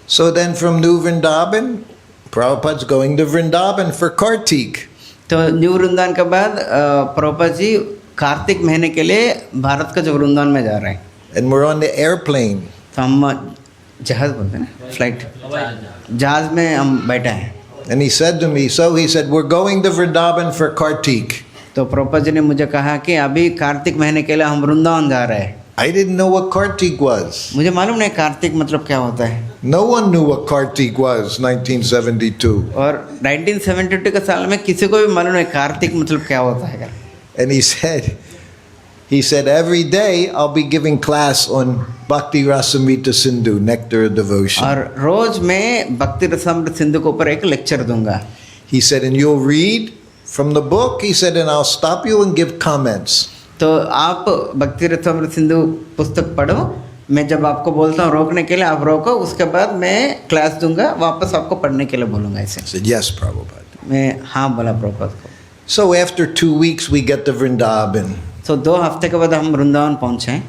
So then from New Vrindavan, Prabhupada's going to Vrindavan for Kartik. तो न्यू वृंदावन के बाद प्रभुपाद जी कार्तिक महीने के लिए भारत का जो वृंदावन में जा रहे हैं. And we're on the airplane. तो हम जहाज बोलते हैं ना, फ्लाइट, जहाज में हम बैठे हैं. And he said to me, he said, we're going to Vrindavan for Kartik. तो प्रभुपाद जी ने मुझे कहा कि अभी कार्तिक महीने के लिए हम वृंदावन जा रहे हैं. I didn't know what Kartik was. मुझे मालूम नहीं कार्तिक मतलब क्या होता है. No one knew what Kartik was, 1972. और 1972 के साल में किसी को भी मालूम नहीं कार्तिक मतलब क्या होता है. And he said, every day I'll be giving class on Bhakti Rasamrita Sindhu, Nectar of Devotion. और रोज मैं भक्ति रसामृत सिंधु के ऊपर एक लेक्चर दूंगा. He said, and you'll read from the book, he said, and I'll stop you and give comments. तो आप भक्ति रसामृत सिंधु पुस्तक पढ़ो, मैं जब आपको बोलता हूँ रोकने के लिए आप रोको, उसके बाद मैं क्लास दूंगा, वापस आपको पढ़ने के लिए बोलूँगा. ऐसे I said, yes, Prabhupada. मैं हाँ बोला प्रभुपाद को. So after 2 weeks, we get to Vrindavan. तो 2 हफ्ते के बाद हम वृंदावन पहुँचे.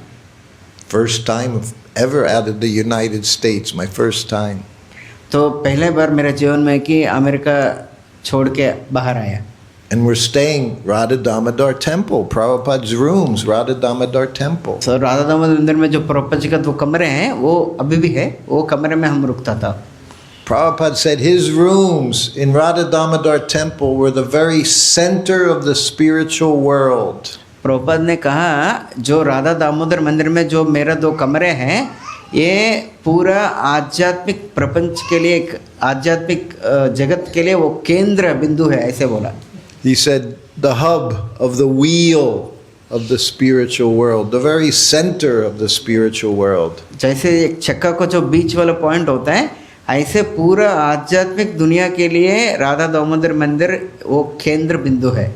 First time ever out of the United States, my first time. तो पहले बार मेरे जीवन में कि अमेरिका छोड़ के बाहर आया. And we're staying Radha Damodar Temple, Prabhupada's rooms, Radha Damodar Temple. तो राधा दामोदर मंदिर में जो प्रभुपाद जी का 2 कमरे हैं वो अभी भी है, वो कमरे में हम रुकता था. Prabhupada said his rooms in Radha Damodar Temple were the very center of the spiritual world. Prabhupada ने कहा जो राधा दामोदर मंदिर में जो मेरा 2 कमरे हैं, ये पूरा आध्यात्मिक प्रपंच के लिए, एक आध्यात्मिक जगत के लिए वो केंद्र बिंदु है, ऐसे बोला. He said the hub of the wheel of the spiritual world, the very center of the spiritual world. जैसे एक चक्का को जो बीच वाला पॉइंट होता है, ऐसे पूरा आध्यात्मिक दुनिया के लिए राधा दामोदर मंदिर वो केंद्र बिंदु है.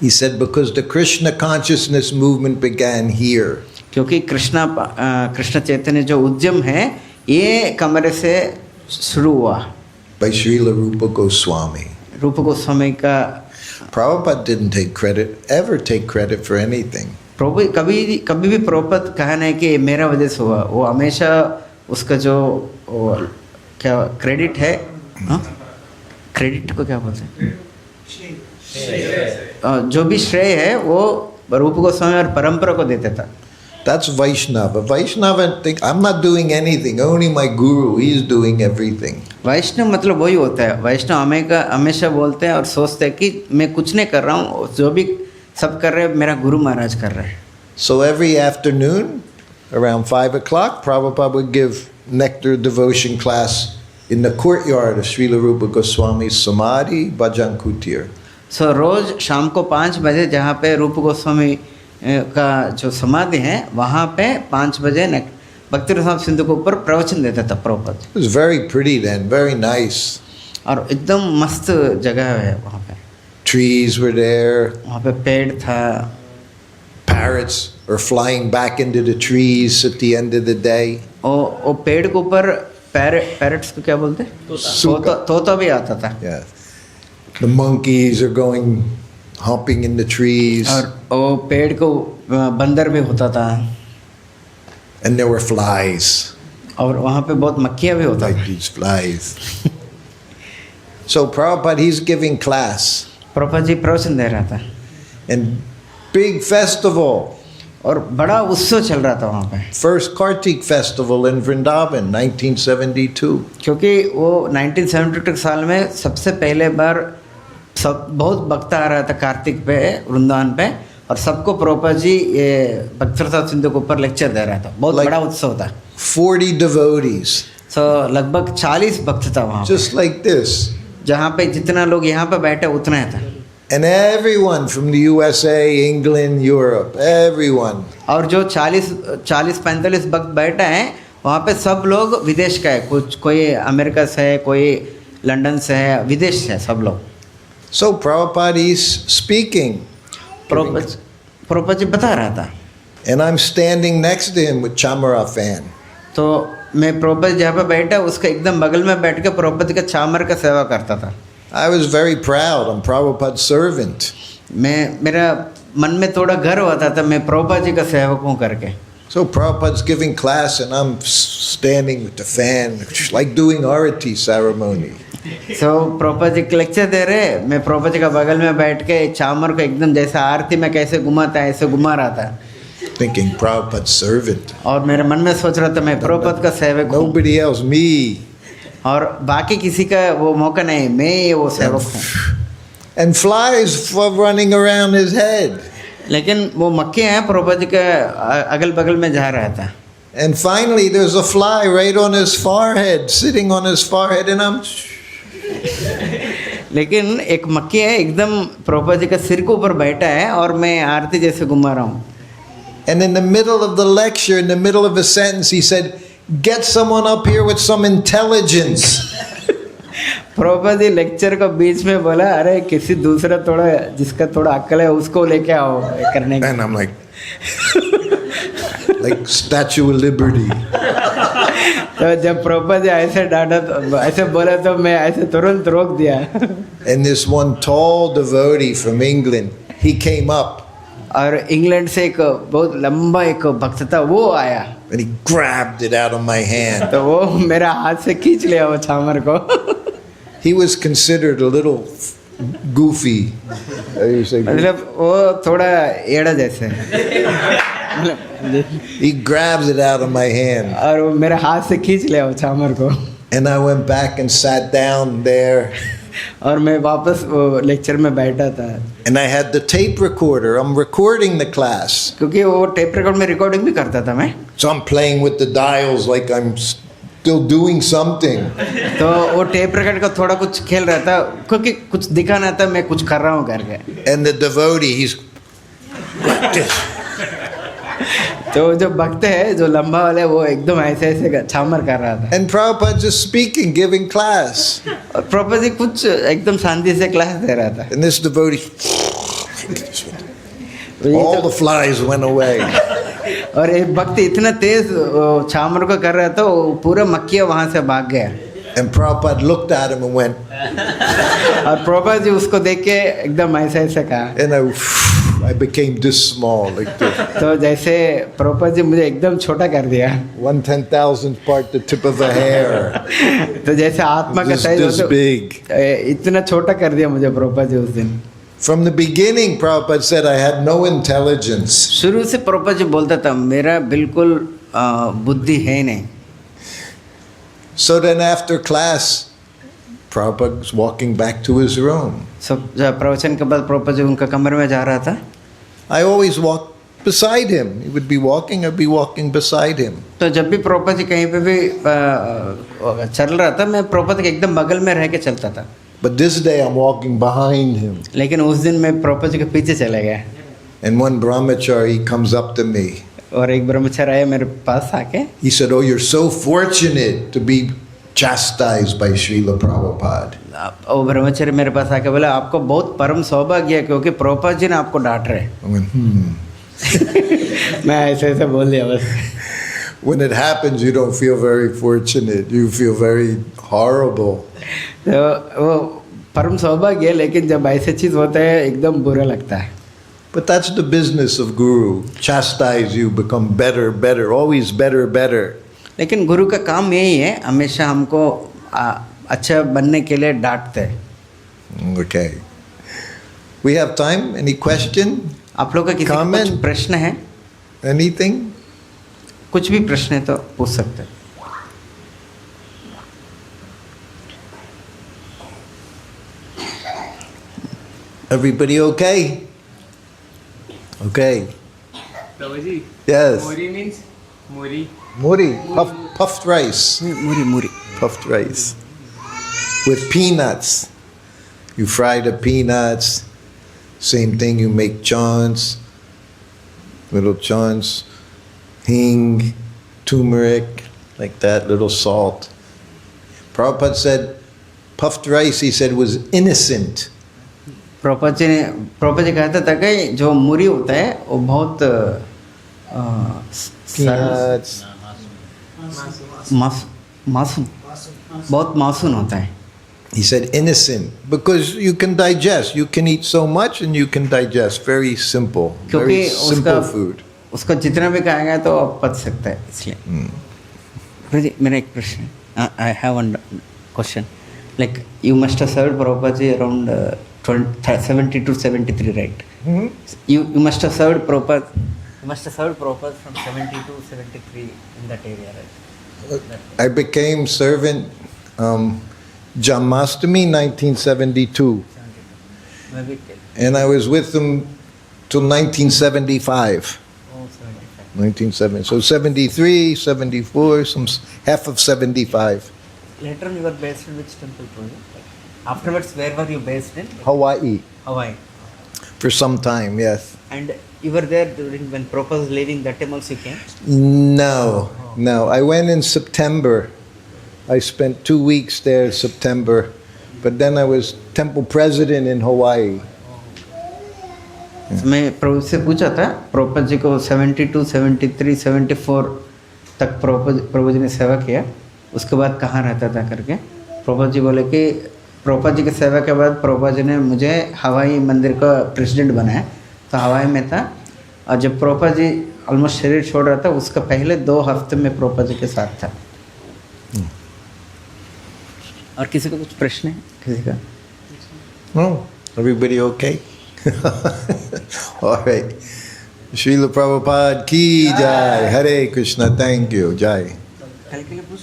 He said because the Krishna consciousness movement began here. क्योंकि कृष्ण चैतन्य जो उद्यम है ये कमरे से शुरू हुआ. By Srila Rupa Goswami. रूप गोस्वामी का. Prabhupada didn't ever take credit for anything. प्रभु कभी भी प्रभुपाद कहा नहीं कि मेरा वजह से हुआ. वो हमेशा उसका जो क्या क्रेडिट है, क्रेडिट को क्या बोलते हैं, जो भी श्रेय है वो रूप गोस्वामी और परंपरा को देता था. That's Vaishnava. Vaishnava think I'm not doing anything. Only my guru, he's doing everything. वैष्णव मतलब वही होता है. वैष्णव हमेशा बोलते हैं और सोचते हैं कि मैं कुछ नहीं कर रहा हूँ, जो भी सब कर रहे हैं मेरा गुरु महाराज कर रहे हैं. So every afternoon around 5 o'clock, Prabhupada would give nectar devotion class in the courtyard of Srila Rupa Goswami's Samadhi, Bhajan Kutir. सो रोज शाम को 5 बजे जहाँ पे रूप गोस्वामी का जो समाधि है वहाँ पे 5 बजे भक्ति रसायन सिंधु के ऊपर प्रवचन देता था Prabhupada. It was very pretty then, very nice. और एकदम मस्त जगह है वहाँ पे। Trees were there, वहाँ पे पेड़ था, parrots were flying back into the trees at the end of the day. वो पेड़ के ऊपर पैरट्स को क्या बोलते? तोता भी आता था। Yeah. The monkeys are going, hopping in the trees. और वो पेड़ को बंदर भी होता था। And there were flies. और वहाँ पे बहुत मक्खियाँ भी होता Like था। these flies. So Prabhupada, he's giving class. Prabhupada ji प्रवचन दे रहा था। And big festival. और बड़ा उत्सव चल रहा था वहाँ पे। First Kartik festival in Vrindavan, 1972. क्योंकि वो 1972 साल में सबसे पहले बार सब बहुत भक्त आ रहा था कार्तिक पे वृंदावन पे, और सबको प्रभुपाद जी ये भक्ति रसायन सिंधु के ऊपर लेक्चर दे रहा था। बहुत बड़ा उत्सव था। 40 devotees. तो लगभग 40 भक्त था वहाँ पे। Just like this. जहाँ पे जितना लोग यहाँ पे बैठे उतना ही था। And everyone from the USA, England, Europe, everyone. और जो 40-45 भक्त बैठा है वहाँ पे सब लोग विदेश का है, कोई अमेरिका से है, कोई लंदन से है, विदेश से है सब लोग। So Prabhupada is speaking. Prabhupada ji बता रहा था। And I'm standing next to him with chamara fan. तो मैं प्रभुपाद जहाँ पे बैठा उसके एकदम बगल में बैठ के प्रभुपाद का चामर का सेवा करता था। I was very proud. I'm Prabhupada's servant. मेरा मन में थोड़ा गर्व होता था, मैं प्रभुपाद जी का सेवक हूँ करके। So Prabhupada's giving class and I'm standing with the fan, like doing arati ceremony. So Prabhupada ji lecture दे रहे, मैं प्रभुपाद जी का बगल में बैठ के चामर को एकदम जैसा आरती में कैसे घुमाता है ऐसे घुमा रहा था। Thinking Prabhupada's servant. और मेरे मन में सोच रहा था मैं प्रभुपाद का सेवक हूँ, Nobody else, me. और बाकी किसी का वो मौका नहीं, मैं ही वो सेवक हूँ। And flies were running around his head. लेकिन वो मक्के हैं प्रभुपाद जी के अगल बगल में जा रहा था। And finally there's a fly right on his forehead, sitting on his forehead, and I'm... लेकिन एक मक्खी है एकदम प्रभुपाद जी का सिर के ऊपर बैठा है और मैं आरती जैसे घुमा रहा हूँ। And in the middle of the lecture, in the middle of a sentence, he said, "Get someone up here with some intelligence." Prabhupada ji lecture का बीच में बोला, अरे किसी दूसरा थोड़ा जिसका थोड़ा अक्ल है उसको लेके आओ करने के। And I'm like Statue of Liberty. तो जब प्रभुपाद जी ऐसे डांटा तो ऐसे बोला तो मैं ऐसे तुरंत रोक दिया। And this one tall devotee from England, he came up. और इंग्लैंड से एक बहुत लंबा एक भक्त था, वो आया। And he grabbed it out of my hand. तो वो मेरा हाथ से खींच लिया वो चामर को। He was considered a little goofy. मतलब वो थोड़ा एड़ा जैसे। He grabs it out of my hand. और वो मेरे हाथ से खींच लिया वो चामर को। And I went back and sat down there. और मैं वापस वो लेक्चर में बैठा था। And I had the tape recorder. I'm recording the class. क्योंकि वो टेप रिकॉर्ड में रिकॉर्डिंग भी करता था मैं। So I'm playing with the dials like I'm still doing something. तो वो टेप रिकॉर्ड का थोड़ा कुछ खेल रहा था, क्योंकि कुछ दिखाना था मैं कुछ कर रहा हूँ करके। And the devotee, he's like this. तो जो भक्त है जो लंबा वाला है वो एकदम ऐसे ऐसे छामर कर रहा था। And Prabhupada just speaking, giving class. और प्रभुपाद जी कुछ एकदम शांति से क्लास दे रहा था। And this devotee, all the flies went away. और एक भक्त इतना तेज छामर को कर रहा था, वो पूरा मक्खियाँ वहाँ से भाग गया। And Prabhupada looked at him and went. और प्रभुपाद जी उसको देख के एकदम ऐसे ऐसे कहा। And I became this small, like this. तो जैसे प्रभुपाद जी मुझे एकदम छोटा कर दिया। 1/10,000th part, the tip of a hair. तो जैसे आत्मा का This big. इतना छोटा कर दिया मुझे प्रभुपाद जी उस दिन। From the beginning, Prabhupada said I had no intelligence. शुरू से प्रभुपाद जी बोलता था मेरा बिल्कुल बुद्धि है नहीं। So then after class, Prabhupada was walking back to his room. सब प्रवचन के बाद प्रभुपाद जी उनका कमरे में जा रहा था। I always walk beside him. He would be walking, I'd be walking beside him. तो जब भी प्रभुपाद जी कहीं पे भी चल रहा था, मैं प्रभुपाद के एकदम बगल में रह के चलता था. But this day I'm walking behind him. लेकिन उस दिन मैं प्रभुपाद जी के पीछे चले गया. And one brahmachari comes up to me. और एक ब्रह्मचारी आया मेरे पास आके. He said, "Oh, you're so fortunate to be chastised by Srila Prabhupada." वो ब्रह्मचारी मेरे पास आके बोला, आपको बहुत परम सौभाग्य है क्योंकि प्रभुपाद जी ने आपको डांट रहे. I went, मैं ऐसे ऐसे बोल दिया बस. When it happens, you don't feel very fortunate. You feel very horrible. तो वो परम सौभाग्य है, लेकिन जब ऐसे चीज़ होता है एकदम बुरा लगता है. But that's the business of Guru. Chastise you, become better, better, always better, better. लेकिन गुरु का काम यही है, हमेशा हमको अच्छा बनने के लिए डांटते हैं. Okay. We have time? Any question? आप लोग का किसी का Comment? कुछ प्रश्न है? Anything? कुछ भी प्रश्न है तो पूछ सकते हैं. Everybody okay? Okay. Prabhuji, Yes. Muri means Muri. Muri, puffed rice. Muri Muri. Puffed rice. With peanuts. You fry the peanuts. Same thing, you make chants. Little chants. Hing, turmeric, like that, little salt. Prabhupada said, puffed rice, he said, was innocent. Prabhupada ji कहता था कि जो मुरी होता है वो बहुत Peanuts. मासूम बहुत मासूम होता है. He said innocent because you can digest. You can eat so much and you can digest. Very simple. Very क्योंकि simple food. उसको जितना भी खाएगा तो पच सकता है, इसलिए. प्रभुजी, मेरा एक प्रश्न है. I have one question. Like you must have served Prabhupada ji around 70 to 73, right? You must have served Prabhupada. You must have served Prabhupada from 70 to 73 in that area, right? I became servant Janmashtami 1972. Maybe. And I was with them till 1975. Oh, 75. 1970. So 73, 74, half of 75. Later on, you were based in which temple, Prabhuji? Afterwards, where were you based in? Hawaii. Hawaii. For some time, yes. And you were there during when Prabhupada was leaving, that time also you came? No. I went in September. I spent 2 weeks there in September. But then I was temple president in Hawaii. मैं प्रभु से पूछा था, प्रभुपाद जी को 72, 73, 74 तक प्रभु जी ने सेवा किया. उसके बाद कहाँ रहता था करके प्रभुपाद जी बोले कि प्रभुपाद जी की सेवा के बाद प्रभुपाद जी ने मुझे हवाई मंदिर का प्रेसिडेंट बनाया. तो हवाई में था, और जब प्रभुपाद जी ऑलमोस्ट शरीर छोड़ रहा था उसका पहले 2 हफ्ते में प्रभुपाद जी के साथ था. और किसी को कुछ प्रश्न है? किसी का? No. Everybody okay? All right. Srila Prabhupada ki jai. Hare Krishna. Thank you. Jai. कल के लिए पूछ.